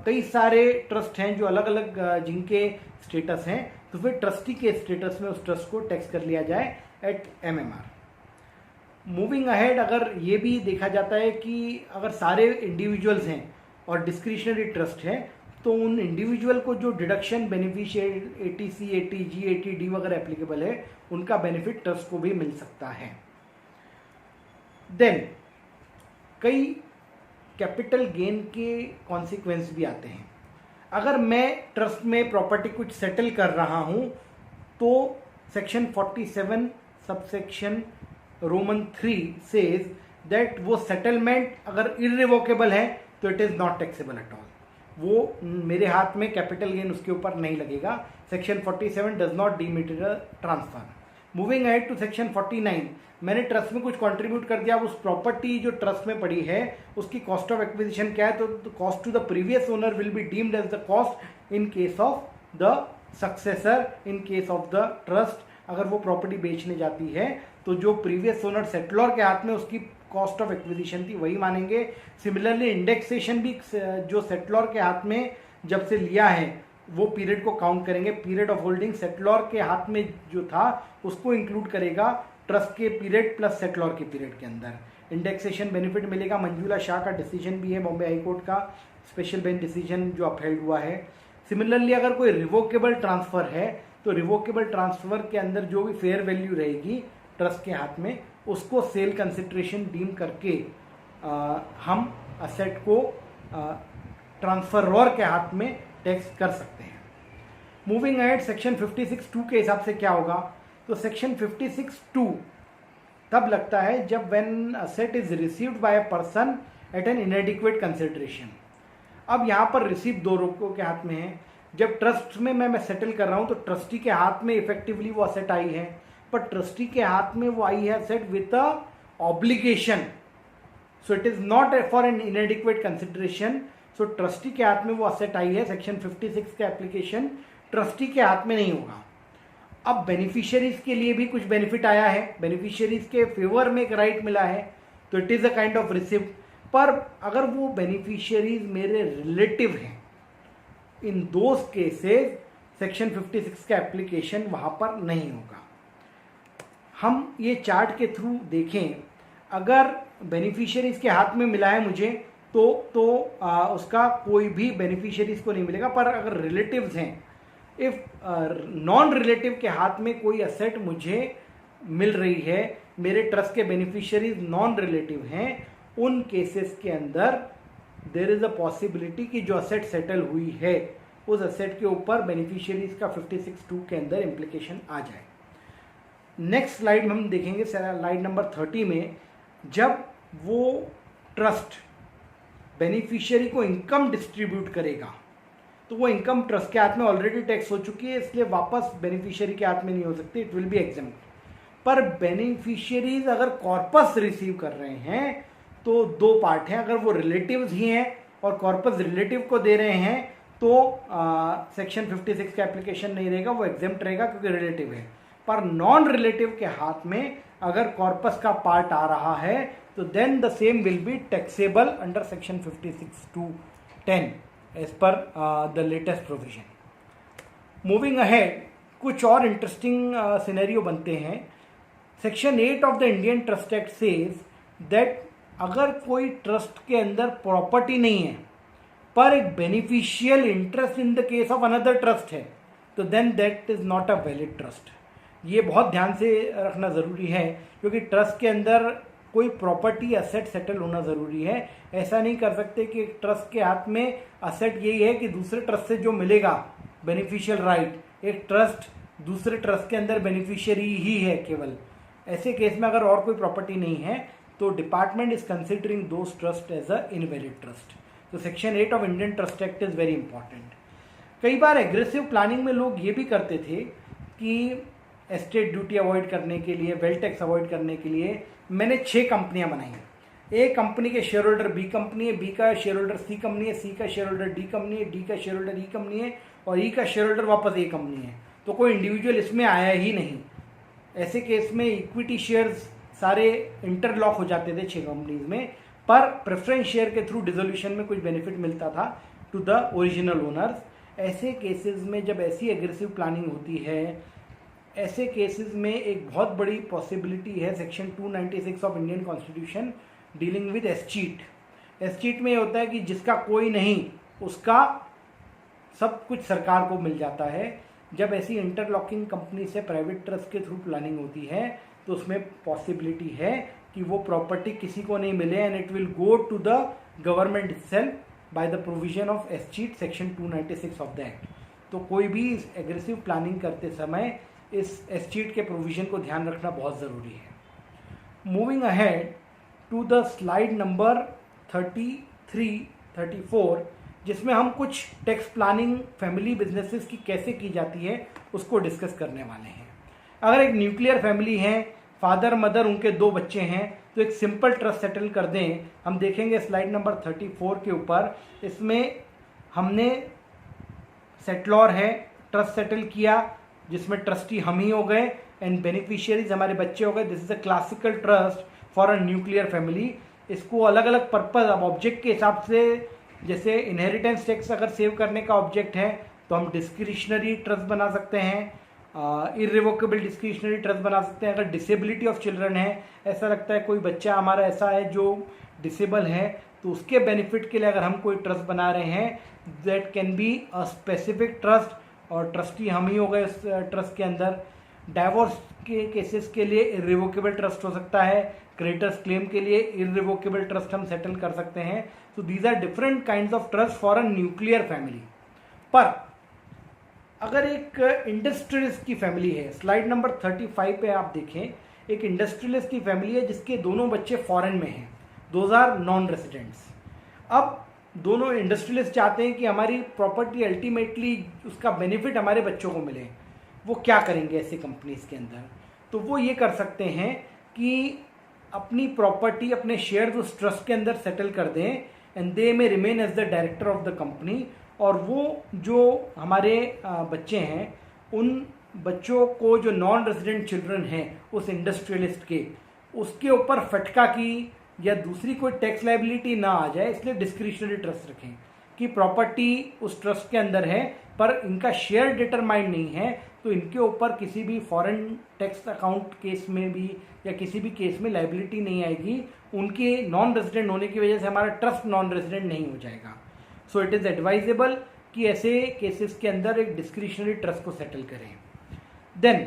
कई सारे ट्रस्ट हैं जो अलग अलग जिनके स्टेटस हैं, तो फिर ट्रस्टी के स्टेटस में उस ट्रस्ट को टैक्स कर लिया जाए एट MMR। मूविंग अहेड, अगर ये भी देखा जाता है कि अगर सारे इंडिविजुअल्स हैं और डिस्क्रिशनरी ट्रस्ट है तो उन इंडिविजुअल को जो deduction beneficiary ATC, ATG, ATD वगैरह एप्लीकेबल है उनका बेनिफिट ट्रस्ट को भी मिल सकता है। देन कई कैपिटल गेन के कॉन्सिक्वेंस भी आते हैं। अगर मैं ट्रस्ट में प्रॉपर्टी कुछ सेटल कर रहा हूं तो section 47 subsection Roman 3 says that वो सेटलमेंट अगर इररिवोकेबल है तो it is not taxable at all. वो मेरे हाथ में कैपिटल गेन उसके ऊपर नहीं लगेगा। Section 47 does not deem it a transfer. Moving ahead to section 49, मैंने ट्रस्ट में कुछ कंट्रीब्यूट कर दिया, उस प्रॉपर्टी जो ट्रस्ट में पड़ी है उसकी कॉस्ट ऑफ एक्विजिशन क्या है, तो cost to the previous owner will be deemed as the cost in case of the successor. In case of the trust अगर वो प्रॉपर्टी बेचने जाती है तो जो प्रीवियस ओनर सेटलर के हाथ में उसकी कॉस्ट ऑफ एक्विजिशन थी वही मानेंगे। सिमिलरली इंडेक्सेशन भी जो सेटलर के हाथ में जब से लिया है वो पीरियड को काउंट करेंगे। पीरियड ऑफ होल्डिंग सेटलर के हाथ में जो था उसको इंक्लूड करेगा ट्रस्ट के पीरियड प्लस सेटलर के पीरियड के अंदर। इंडेक्सेशन बेनिफिट मिलेगा। मंजूला शाह का डिसीजन भी है बॉम्बे हाई कोर्ट का स्पेशल बेंच डिसीजन जो अपहेल्ड हुआ है। सिमिलरली अगर कोई रिवोकेबल ट्रांसफर है तो रिवोकेबल ट्रांसफर के अंदर जो भी फेयर वैल्यू रहेगी ट्रस्ट के हाथ में उसको सेल कंसिडरेशन डीम करके हम असेट को ट्रांसफरर के हाथ में टैक्स कर सकते हैं। मूविंग अहेड सेक्शन 56(2) के हिसाब से क्या होगा, तो सेक्शन 56(2) तब लगता है जब when asset is received by a person at an inadequate consideration. अब यहाँ पर रिसीव दो लोगों के हाथ में है। जब ट्रस्ट में मैं सेटल कर रहा हूँ तो ट्रस्टी के हाथ में इफेक्टिवली वो असेट आई है, पर ट्रस्टी के हाथ में वो आई है asset with a obligation. So it is not for an inadequate consideration so trustee के हाथ में वो असेट आई है, सेक्शन 56 का एप्लीकेशन ट्रस्टी के हाथ में नहीं होगा। अब बेनिफिशियरीज के लिए भी कुछ बेनिफिट आया है, बेनिफिशियरीज के फेवर में एक राइट मिला है, तो it is a kind of receipt. पर अगर वो बेनिफिशियरीज मेरे रिलेटिव हैं, इन दोज केसेस सेक्शन 56 का एप्लीकेशन वहाँ पर नहीं होगा। हम ये चार्ट के थ्रू देखें, अगर बेनिफिशियरीज के हाथ में मिला है मुझे तो उसका कोई भी बेनिफिशियरीज को नहीं मिलेगा। पर अगर रिलेटिव्स हैं, इफ नॉन रिलेटिव के हाथ में कोई असेट मुझे मिल रही है, मेरे ट्रस्ट के बेनिफिशियरीज नॉन रिलेटिव हैं, उन केसेस के अंदर देयर इज अ पॉसिबिलिटी कि जो असेट सेटल हुई है उस असेट के ऊपर बेनिफिशियरीज का 56(2) के अंदर इम्प्लीकेशन आ जाए। नेक्स्ट स्लाइड में हम देखेंगे, स्लाइड नंबर 30 में, जब वो ट्रस्ट बेनिफिशियरी को इनकम डिस्ट्रीब्यूट करेगा तो वो इनकम ट्रस्ट के हाथ में ऑलरेडी टैक्स हो चुकी है, इसलिए वापस बेनिफिशियरी के हाथ में नहीं हो सकती, इट विल बी एग्जेम्प्ट। पर बेनिफिशियरीज अगर कॉर्पस रिसीव कर रहे हैं तो दो पार्ट हैं, अगर वो रिलेटिव्स ही हैं और कॉर्पस रिलेटिव को दे रहे हैं तो सेक्शन 56 का एप्लीकेशन नहीं रहेगा, वो एग्जेम्प्ट रहेगा क्योंकि रिलेटिव है। पर नॉन रिलेटिव के हाथ में अगर कॉर्पस का पार्ट आ रहा है तो then the same will be taxable under section 56(2)(10) as per the latest provision. Moving ahead, कुछ और इंटरेस्टिंग सिनेरियो बनते हैं। Section 8 of the Indian trust act says that अगर कोई ट्रस्ट के अंदर प्रॉपर्टी नहीं है पर एक beneficial interest in the case of another trust है, तो then that is not a valid trust. ये बहुत ध्यान से रखना ज़रूरी है क्योंकि ट्रस्ट के अंदर कोई प्रॉपर्टी असेट सेटल होना ज़रूरी है। ऐसा नहीं कर सकते कि एक ट्रस्ट के हाथ में असेट यही है कि दूसरे ट्रस्ट से जो मिलेगा बेनिफिशियल राइट, एक ट्रस्ट दूसरे ट्रस्ट के अंदर बेनिफिशियरी ही है केवल। ऐसे केस में अगर और कोई प्रॉपर्टी नहीं है तो department is considering those trust as a invalid trust. तो section 8 of Indian trust act is very important. कई बार एग्रेसिव प्लानिंग में लोग ये भी करते थे कि एस्टेट ड्यूटी अवॉइड करने के लिए, वेल्थ टैक्स अवॉइड करने के लिए मैंने 6 कंपनियां बनाई हैं। ए कंपनी के शेयर होल्डर बी कंपनी है, बी का शेयर होल्डर सी कंपनी है, सी का शेयर होल्डर डी कंपनी है, डी का शेयर होल्डर ई कंपनी है और ई का शेयर होल्डर वापस ए कंपनी है, तो कोई इंडिविजुअल इसमें आया ही नहीं। ऐसे केस में इक्विटी शेयर्स सारे इंटरलॉक हो जाते थे 6 कंपनीज में, पर प्रेफरेंस शेयर के थ्रू डिसोल्यूशन में कुछ बेनिफिट मिलता था टू द ओरिजिनल ओनर्स। ऐसे केसेस में जब ऐसी एग्रेसिव प्लानिंग होती है, ऐसे केसेस में एक बहुत बड़ी पॉसिबिलिटी है section 296 of Indian constitution dealing with escheat. Escheat में ये होता है कि जिसका कोई नहीं उसका सब कुछ सरकार को मिल जाता है। जब ऐसी इंटरलॉकिंग कंपनी से प्राइवेट ट्रस्ट के थ्रू प्लानिंग होती है तो उसमें पॉसिबिलिटी है कि वो प्रॉपर्टी किसी को नहीं मिले and it will go to the government itself by the provision of escheat section 296 of the act. तो कोई भी एग्रेसिव प्लानिंग करते समय इस एस्चीट के प्रोविजन को ध्यान रखना बहुत ज़रूरी है। Moving ahead to the slide number 33-34, जिसमें हम कुछ टैक्स प्लानिंग फैमिली बिजनेसेस की कैसे की जाती है उसको डिस्कस करने वाले हैं। अगर एक न्यूक्लियर फैमिली है, फादर मदर उनके 2 बच्चे हैं, तो एक सिंपल ट्रस्ट सेटल कर दें। हम देखेंगे स्लाइड नंबर 34 के ऊपर, इसमें हमने सेटलर है, ट्रस्ट सेटल किया जिसमें ट्रस्टी हम ही हो गए एंड बेनिफिशियरीज हमारे बच्चे हो गए। This is a classical trust for a nuclear family. इसको अलग अलग पर्पज, अब ऑब्जेक्ट के हिसाब से, जैसे इनहेरिटेंस टैक्स अगर सेव करने का ऑब्जेक्ट है तो हम डिस्क्रिशनरी ट्रस्ट बना सकते हैं, इर्रिवोकेबल डिस्क्रिशनरी ट्रस्ट बना सकते हैं। अगर डिसेबिलिटी ऑफ चिल्ड्रन है, ऐसा लगता है कोई बच्चा हमारा ऐसा है जो डिसेबल है, तो उसके बेनिफिट के लिए अगर हम कोई ट्रस्ट बना रहे हैं, that can be a specific trust और ट्रस्टी हम ही हो गए उस ट्रस्ट के अंदर। डाइवोर्स के केसेस के लिए इर्रिवोकेबल ट्रस्ट हो सकता है, क्रेडिटर्स क्लेम के लिए इर्रिवोकेबल ट्रस्ट हम सेटल कर सकते हैं। So these are different kinds of trust for a nuclear family. पर अगर एक इंडस्ट्रियलिस्ट की फैमिली है, स्लाइड नंबर 35 पे आप देखें, एक इंडस्ट्रियलिस्ट की फैमिली है जिसके दोनों बच्चे फॉरेन में हैं, दोज आर नॉन रेसिडेंट्स। अब दोनों इंडस्ट्रियलिस्ट चाहते हैं कि हमारी प्रॉपर्टी अल्टीमेटली उसका बेनिफिट हमारे बच्चों को मिले। वो क्या करेंगे ऐसे कंपनीज के अंदर? तो वो ये कर सकते हैं कि अपनी प्रॉपर्टी, अपने शेयर उस ट्रस्ट के अंदर सेटल कर दें एंड दे में remain as the director of the company. और वो जो हमारे बच्चे हैं, उन बच्चों को जो नॉन रेजिडेंट चिल्ड्रन हैं उस इंडस्ट्रियलिस्ट के, उसके ऊपर फटका की या दूसरी कोई टैक्स लायबिलिटी ना आ जाए, इसलिए डिस्क्रिशनरी ट्रस्ट रखें कि प्रॉपर्टी उस ट्रस्ट के अंदर है पर इनका शेयर डिटरमाइंड नहीं है, तो इनके ऊपर किसी भी फॉरेन टैक्स अकाउंट केस में भी या किसी भी केस में लायबिलिटी नहीं आएगी। उनके नॉन रेजिडेंट होने की वजह से हमारा ट्रस्ट नॉन रेजिडेंट नहीं हो जाएगा। सो इट इज़ एडवाइजेबल कि ऐसे केसेस के अंदर एक डिस्क्रिशनरी ट्रस्ट को सेटल करें। देन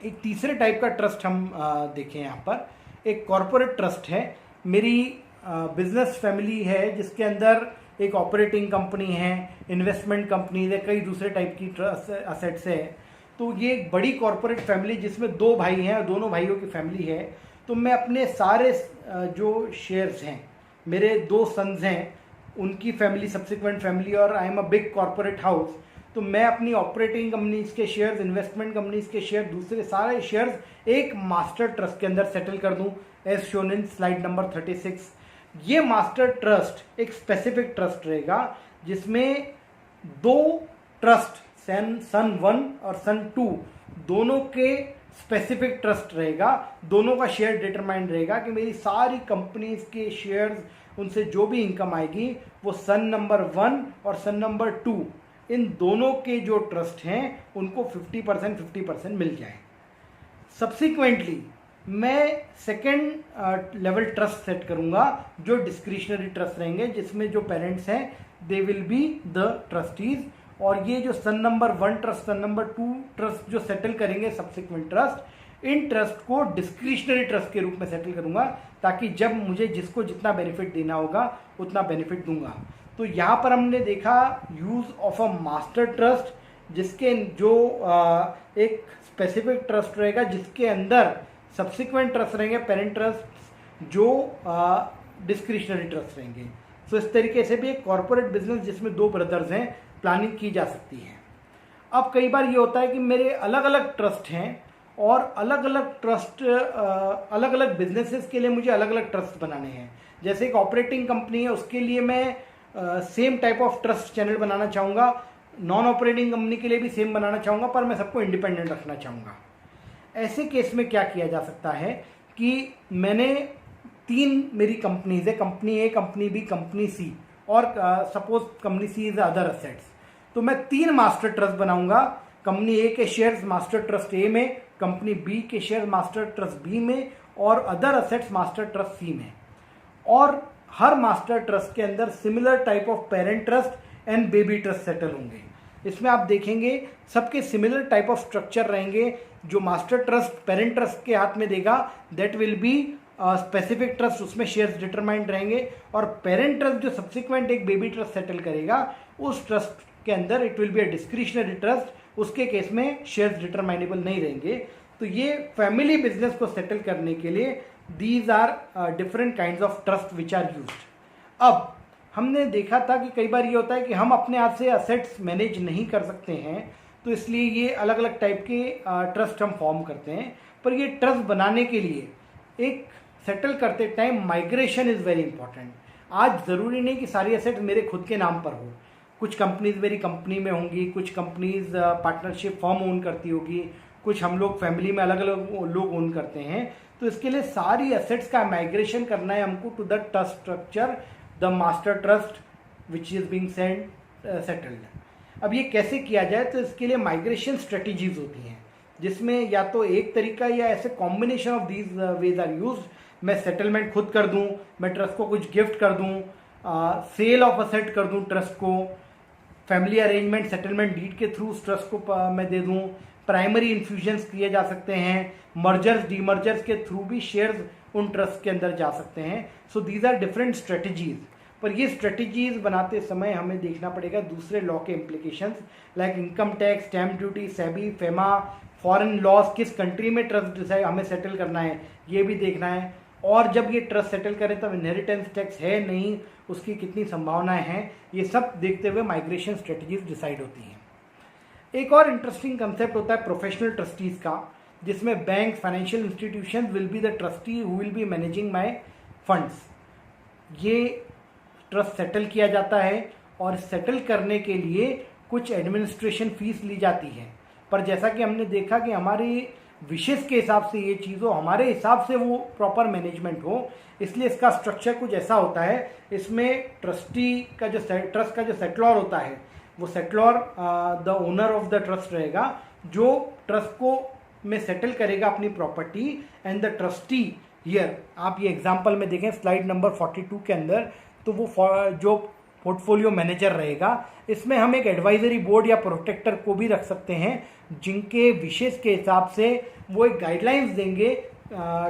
एक तीसरे टाइप का ट्रस्ट हम देखें यहाँ पर, एक कॉरपोरेट ट्रस्ट है। मेरी बिजनेस फैमिली है जिसके अंदर एक ऑपरेटिंग कंपनी है, इन्वेस्टमेंट कंपनीज है, कई दूसरे टाइप की ट्रस्ट असेट्स है। तो ये एक बड़ी कॉरपोरेट फैमिली जिसमें 2 भाई हैं और दोनों भाइयों की फैमिली है। तो मैं अपने सारे जो शेयर्स हैं, मेरे 2 सन्स हैं, उनकी फैमिली, सब्सिक्वेंट फैमिली, और I am a big corporate house, तो मैं अपनी ऑपरेटिंग कंपनीज के शेयर्स, इन्वेस्टमेंट कंपनीज के शेयर, दूसरे सारे शेयर्स एक मास्टर ट्रस्ट के अंदर सेटल कर दूं, as shown in slide number 36। ये मास्टर ट्रस्ट एक स्पेसिफिक ट्रस्ट रहेगा जिसमें 2 ट्रस्ट, सन 1 और सन 2, दोनों के स्पेसिफिक ट्रस्ट रहेगा। दोनों का शेयर डिटरमाइंड रहेगा कि मेरी सारी कंपनीज के शेयर्स, उनसे जो भी इनकम आएगी वो सन नंबर 1 और सन नंबर 2, इन दोनों के जो ट्रस्ट हैं उनको 50% मिल जाए। सब्सिक्वेंटली मैं सेकेंड लेवल ट्रस्ट सेट करूंगा जो डिस्क्रिशनरी ट्रस्ट रहेंगे, जिसमें जो पेरेंट्स हैं they will be the trustees. और ये जो सन नंबर 1 ट्रस्ट, सन नंबर 2 ट्रस्ट जो सेटल करेंगे सब्सिक्वेंट ट्रस्ट, इन ट्रस्ट को डिस्क्रिशनरी ट्रस्ट के रूप में सेटल करूंगा, ताकि जब मुझे जिसको जितना बेनिफिट देना होगा उतना बेनिफिट दूंगा। तो यहाँ पर हमने देखा use of a master trust, जिसके जो एक स्पेसिफिक ट्रस्ट रहेगा जिसके अंदर सब्सिक्वेंट ट्रस्ट रहेंगे, पेरेंट ट्रस्ट जो डिस्क्रिशनरी ट्रस्ट रहेंगे। सो इस तरीके से भी एक कॉर्पोरेट बिजनेस जिसमें 2 ब्रदर्स हैं, प्लानिंग की जा सकती है। अब कई बार ये होता है कि मेरे अलग अलग ट्रस्ट हैं और अलग अलग ट्रस्ट, अलग अलग बिजनेसेस के लिए मुझे अलग अलग ट्रस्ट बनाने हैं। जैसे एक ऑपरेटिंग कंपनी है, उसके लिए मैं same type of trust channel बनाना चाहूँगा, नॉन ऑपरेटिंग कंपनी के लिए भी सेम बनाना चाहूँगा, पर मैं सबको इंडिपेंडेंट रखना चाहूँगा। ऐसे केस में क्या किया जा सकता है कि मैंने 3 मेरी कंपनीज है, company A, company B, company C, और suppose company C is other assets, तो मैं 3 मास्टर ट्रस्ट बनाऊंगा। कंपनी ए के शेयर्स मास्टर ट्रस्ट ए में, कंपनी बी के शेयर मास्टर ट्रस्ट बी में, और other assets master trust C में। और हर मास्टर ट्रस्ट के अंदर similar type of parent trust and baby trust settle होंगे। इसमें आप देखेंगे सबके सिमिलर टाइप ऑफ स्ट्रक्चर रहेंगे। जो मास्टर ट्रस्ट पेरेंट ट्रस्ट के हाथ में देगा that will be specific trust, उसमें शेयर्स डिटरमाइंड रहेंगे। और पेरेंट ट्रस्ट जो सब्सिक्वेंट एक बेबी ट्रस्ट सेटल करेगा, उस ट्रस्ट के अंदर it will be a discretionary trust, उसके केस में शेयर्स डिटरमाइनेबल नहीं रहेंगे। तो ये फैमिली बिजनेस को सेटल करने के लिए these are different kinds of trust which are used. अब हमने देखा था कि कई बार ये होता है कि हम अपने हाथ से असेट्स मैनेज नहीं कर सकते हैं, तो इसलिए ये अलग अलग टाइप के ट्रस्ट हम फॉर्म करते हैं। पर ये ट्रस्ट बनाने के लिए एक सेटल करते time migration is very important. आज ज़रूरी नहीं कि सारी असेट्स मेरे खुद के नाम पर हो, कुछ कंपनीज मेरी कंपनी में होंगी, कुछ कंपनीज पार्टनरशिप फॉर्म ओन करती होगी, कुछ हम लोग फैमिली में अलग अलग लोग ओन करते हैं। तो इसके लिए सारी असेट्स का माइग्रेशन करना है हमको to the trust structure, the master trust which is being settled. अब ये कैसे किया जाए, तो इसके लिए माइग्रेशन स्ट्रेटजीज होती हैं, जिसमें या तो एक तरीका या ऐसे combination of these ways are used. मैं सेटलमेंट खुद कर दूं, मैं ट्रस्ट को कुछ गिफ्ट कर दूं, सेल ऑफ असेट कर दूं ट्रस्ट को, फैमिली अरेंजमेंट सेटलमेंट डीड के थ्रू ट्रस्ट को मैं दे दूं, प्राइमरी इन्फ्यूजन्स किए जा सकते हैं, मर्जर्स डीमर्जर्स के थ्रू भी शेयर्स उन ट्रस्ट के अंदर जा सकते हैं। So these are different strategies. पर ये स्ट्रेटजीज बनाते समय हमें देखना पड़ेगा दूसरे लॉ के implications, like income tax, stamp duty, SEBI, FEMA, foreign laws, किस कंट्री में ट्रस्ट हमें सेटल करना है ये भी देखना है। और जब ये ट्रस्ट सेटल करें तब इनहेरिटेंस टैक्स है नहीं, उसकी कितनी संभावनाएं हैं, ये सब देखते हुए माइग्रेशन स्ट्रेटजीज डिसाइड होती हैं। एक और इंटरेस्टिंग कंसेप्ट होता है प्रोफेशनल ट्रस्टीज का, जिसमें bank, financial institution will be the trustee who will be managing my funds. ये ट्रस्ट सेटल किया जाता है और सेटल करने के लिए कुछ एडमिनिस्ट्रेशन फीस ली जाती है। पर जैसा कि हमने देखा कि हमारी विशेष के हिसाब से ये चीज़ हो, हमारे हिसाब से वो प्रॉपर मैनेजमेंट हो, इसलिए इसका स्ट्रक्चर कुछ ऐसा होता है। इसमें ट्रस्ट का जो सेटलर होता है, वो settler the owner of the trust रहेगा, जो ट्रस्ट को में सेटल करेगा अपनी property, and the trustee here, आप ये एग्जांपल में देखें स्लाइड नंबर 42 के अंदर, तो वो जो पोर्टफोलियो मैनेजर रहेगा, इसमें हम एक एडवाइजरी बोर्ड या प्रोटेक्टर को भी रख सकते हैं, जिनके विशेष के हिसाब से वो एक गाइडलाइंस देंगे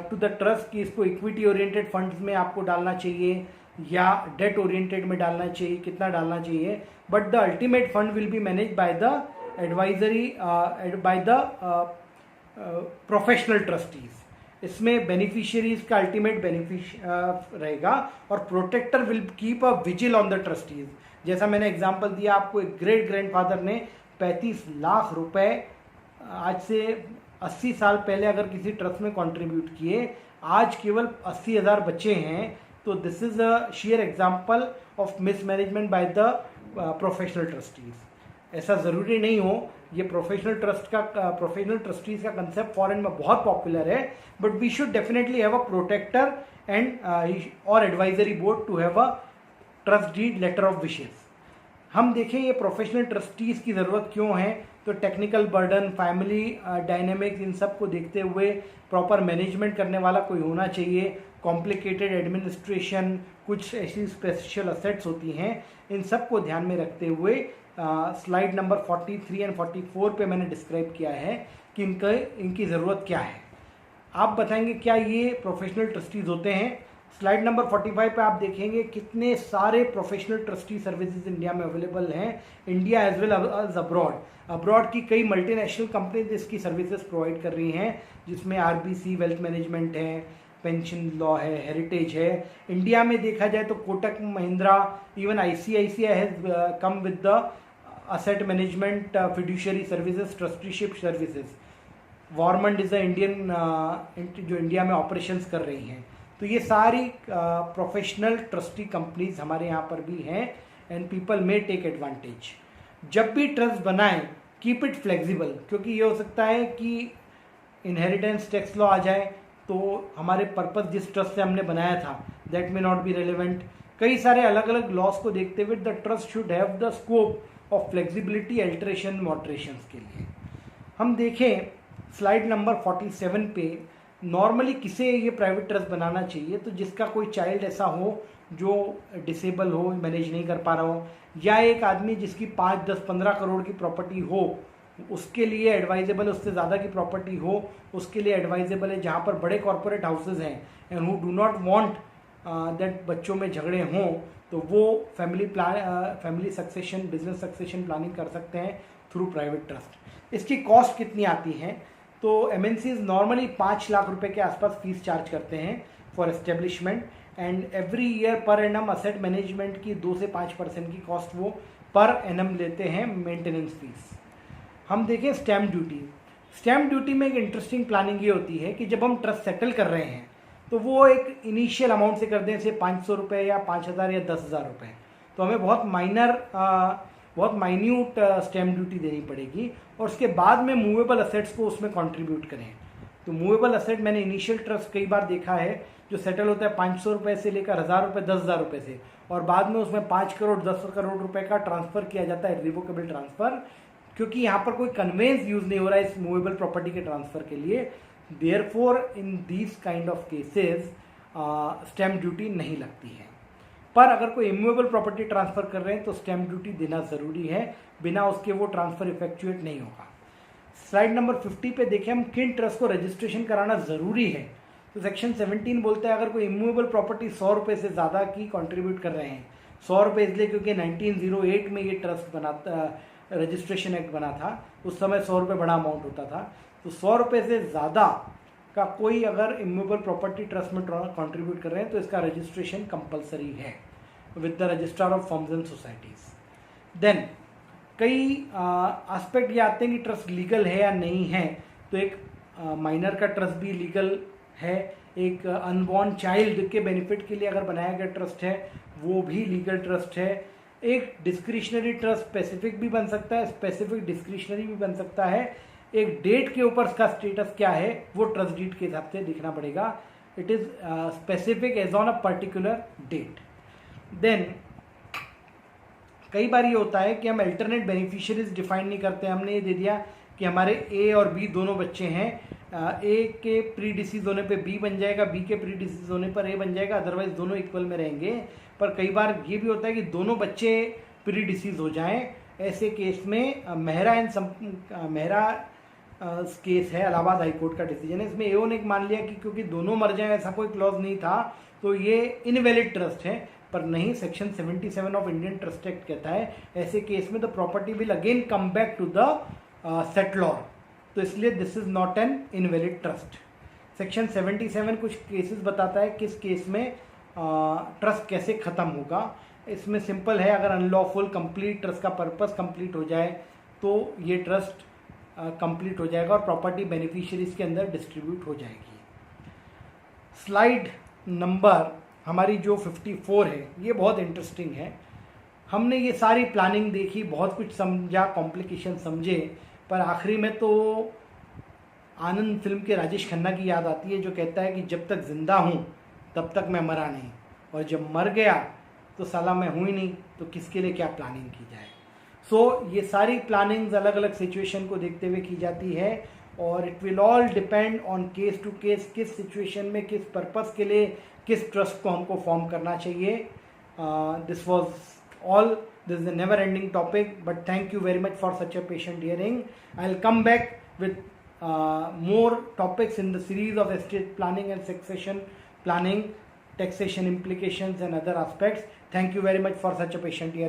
टू द ट्रस्ट कि इसको इक्विटी ओरिएंटेड फंड्स में आपको डालना चाहिए या डेट ओरिएंटेड में डालना चाहिए, कितना डालना चाहिए। But the ultimate fund will be manage by the advisory by the professional trustees. इसमें बेनिफिशियरीज का अल्टीमेट रहेगा और protector will keep a vigil on the trustees. जैसा मैंने एग्जांपल दिया आपको, एक ग्रेट ग्रैंडफादर ने 35 लाख रुपए आज से 80 साल पहले अगर किसी ट्रस्ट में कंट्रीब्यूट किए, आज केवल 80,000 बचे हैं। तो this is a sheer example of mismanagement by the professional trustees. ऐसा ज़रूरी नहीं हो, ये प्रोफेशनल ट्रस्टीज का कंसेप्ट फॉरेन में बहुत पॉपुलर है, but we should definitely have a protector and और advisory board to have a trust deed letter of wishes. हम देखें ये प्रोफेशनल ट्रस्टीज की ज़रूरत क्यों है, तो टेक्निकल बर्डन, फैमिली डायनेमिक्स, इन सब को देखते हुए प्रॉपर मैनेजमेंट करने वाला कोई होना चाहिए, कॉम्प्लिकेटेड एडमिनिस्ट्रेशन, कुछ ऐसी स्पेशल असेट्स होती हैं, इन सब को ध्यान में रखते हुए स्लाइड नंबर 43 एंड 44 पे मैंने डिस्क्राइब किया है कि इनकी ज़रूरत क्या है। आप बताएंगे क्या ये प्रोफेशनल ट्रस्टीज होते हैं। स्लाइड नंबर 45 पे आप देखेंगे कितने सारे प्रोफेशनल ट्रस्टी सर्विसेज इंडिया में अवेलेबल हैं, India as well as abroad की कई मल्टीनेशनल कंपनीज इसकी सर्विसेज प्रोवाइड कर रही हैं, जिसमें आरबीसी वेल्थ मैनेजमेंट है, पेंशन लॉ है, हेरिटेज है। इंडिया में देखा जाए तो Kotak Mahindra, even ICICI has come with the asset management fiduciary services, trusteeship services. वॉरमंड इज अ इंडियन जो इंडिया में ऑपरेशंस कर रही हैं। तो ये सारी प्रोफेशनल ट्रस्टी कंपनीज हमारे यहाँ पर भी हैं and people may take advantage. जब भी ट्रस्ट बनाएं, कीप इट फ्लेक्सिबल, क्योंकि ये हो सकता है कि इनहेरिटेंस टैक्स लॉ आ जाए तो हमारे पर्पस जिस ट्रस्ट से हमने बनाया था that may not be relevant. कई सारे अलग अलग लॉस को देखते हुए the trust should have the scope of flexibility, alteration, moderation के लिए। हम देखें स्लाइड नंबर 47 पे, नॉर्मली किसे ये प्राइवेट ट्रस्ट बनाना चाहिए, तो जिसका कोई चाइल्ड ऐसा हो जो डिसेबल हो, मैनेज नहीं कर पा रहा हो, या एक आदमी जिसकी 5, 10, 15 करोड़ की प्रॉपर्टी हो, उसके लिए एडवाइजेबल, उससे ज़्यादा की प्रॉपर्टी हो उसके लिए एडवाइजेबल है। जहाँ पर बड़े कॉर्पोरेट हाउसेज हैं and who do not want that बच्चों में झगड़े हों, तो वो family succession, business succession planning कर सकते हैं थ्रू प्राइवेट ट्रस्ट। इसकी कॉस्ट कितनी आती है, तो एमएनसीज नॉर्मली 5 लाख रुपए के आसपास फीस चार्ज करते हैं for establishment, and every year per annum asset management की 2 से 5% की कॉस्ट वो पर एनम लेते हैं मेंटेनेंस फीस। हम देखें स्टैम्प ड्यूटी। स्टैम्प ड्यूटी में एक इंटरेस्टिंग प्लानिंग ये होती है कि जब हम ट्रस्ट सेटल कर रहे हैं तो वो एक इनिशियल अमाउंट से कर दें, जैसे 500 रुपये या 5,000 या 10,000 रुपये, तो हमें बहुत माइन्यूट स्टैम्प ड्यूटी देनी पड़ेगी, और उसके बाद में मूवेबल असेट्स को उसमें कंट्रीब्यूट करें। तो मूवेबल असेट मैंने इनिशियल ट्रस्ट कई बार देखा है जो सेटल होता है 500 रुपये से लेकर 1,000 रुपये, 10,000 रुपये से, और बाद में उसमें 5 करोड़ 10 करोड़ रुपये का ट्रांसफ़र किया जाता है, रिवोकेबल ट्रांसफ़र, क्योंकि यहाँ पर कोई कन्वेंस यूज़ नहीं हो रहा है इस मूवेबल प्रॉपर्टी के ट्रांसफ़र के लिए। Therefore in these kind of cases stamp duty नहीं लगती है। पर अगर कोई इमूवेबल प्रॉपर्टी ट्रांसफ़र कर रहे हैं तो स्टैम्प ड्यूटी देना ज़रूरी है, बिना उसके वो ट्रांसफ़र इफेक्चुएट नहीं होगा। स्लाइड नंबर 50 पे देखें हम किन ट्रस्ट को रजिस्ट्रेशन कराना ज़रूरी है। तो सेक्शन 17 बोलता है अगर कोई इमूवेबल प्रॉपर्टी 100 रुपये से ज़्यादा की कंट्रीब्यूट कर रहे हैं, 100 रुपये इसलिए क्योंकि 1908 में ये ट्रस्ट रजिस्ट्रेशन एक्ट बना था, उस समय 100 रुपये बड़ा अमाउंट होता था, तो 100 रुपये से ज़्यादा का कोई अगर इमूवेबल प्रॉपर्टी ट्रस्ट में कंट्रीब्यूट कर रहे हैं तो इसका रजिस्ट्रेशन कंपलसरी है with the registrar of firms and societies. Then कई एस्पेक्ट ये आते हैं कि ट्रस्ट लीगल है या नहीं है, तो एक माइनर का ट्रस्ट भी लीगल है, एक अनबॉर्न चाइल्ड के बेनिफिट के लिए अगर बनाया गया ट्रस्ट है वो भी लीगल ट्रस्ट है। एक डिस्क्रिशनरी ट्रस्ट स्पेसिफिक भी बन सकता है, स्पेसिफिक डिस्क्रिशनरी भी बन सकता है। एक डेट के ऊपर इसका स्टेटस क्या है वो ट्रस्ट डीड के हिसाब से दिखना पड़ेगा। It is specific as on a particular date. Then कई बार ये होता है कि हम अल्टरनेट बेनिफिशियरीज डिफाइन नहीं करते। हमने ये दे दिया कि हमारे ए और बी दोनों बच्चे हैं, ए के प्री डिसीज होने पे बी बन जाएगा, बी के प्री डिसीज होने पर ए बन जाएगा, अदरवाइज दोनों इक्वल में रहेंगे। पर कई बार ये भी होता है कि दोनों बच्चे प्री डिसीज हो जाएं। ऐसे केस में मेहरा केस है, इलाहाबाद हाईकोर्ट का डिसीजन है। इसमें एओ ने मान लिया कि क्योंकि दोनों मर जाए ऐसा कोई क्लॉज नहीं था तो ये इनवैलिड ट्रस्ट है। पर नहीं, section 77 of Indian trust act कहता है ऐसे केस में the property will again come back to the settler, तो इसलिए this is not an invalid trust. Section 77 कुछ केसेस बताता है किस केस में ट्रस्ट कैसे खत्म होगा। इसमें सिंपल है, अगर अनलॉफुल कंप्लीट ट्रस्ट का पर्पस कंप्लीट हो जाए तो ये ट्रस्ट कंप्लीट हो जाएगा और प्रॉपर्टी बेनिफिशियरीज के अंदर डिस्ट्रीब्यूट हो जाएगी। स्लाइड नंबर हमारी जो 54 है ये बहुत इंटरेस्टिंग है। हमने ये सारी प्लानिंग देखी, बहुत कुछ समझा, कॉम्प्लिकेशन समझे, पर आखिरी में तो आनंद फिल्म के राजेश खन्ना की याद आती है जो कहता है कि जब तक जिंदा हूँ तब तक मैं मरा नहीं, और जब मर गया तो साला मैं हूँ ही नहीं, तो किसके लिए क्या प्लानिंग की जाए। सो ये सारी प्लानिंग्स अलग अलग सिचुएशन को देखते हुए की जाती है और it will all depend on case to case, किस सिचुएशन में किस पर्पस के लिए किस ट्रस्ट को हमको फॉर्म करना चाहिए। This was all, this is a never ending topic, but thank you very much for such a patient hearing. I'll come back with more topics in the series of estate planning and succession planning, taxation implications and other aspects. Thank you very much for such a patient hearing.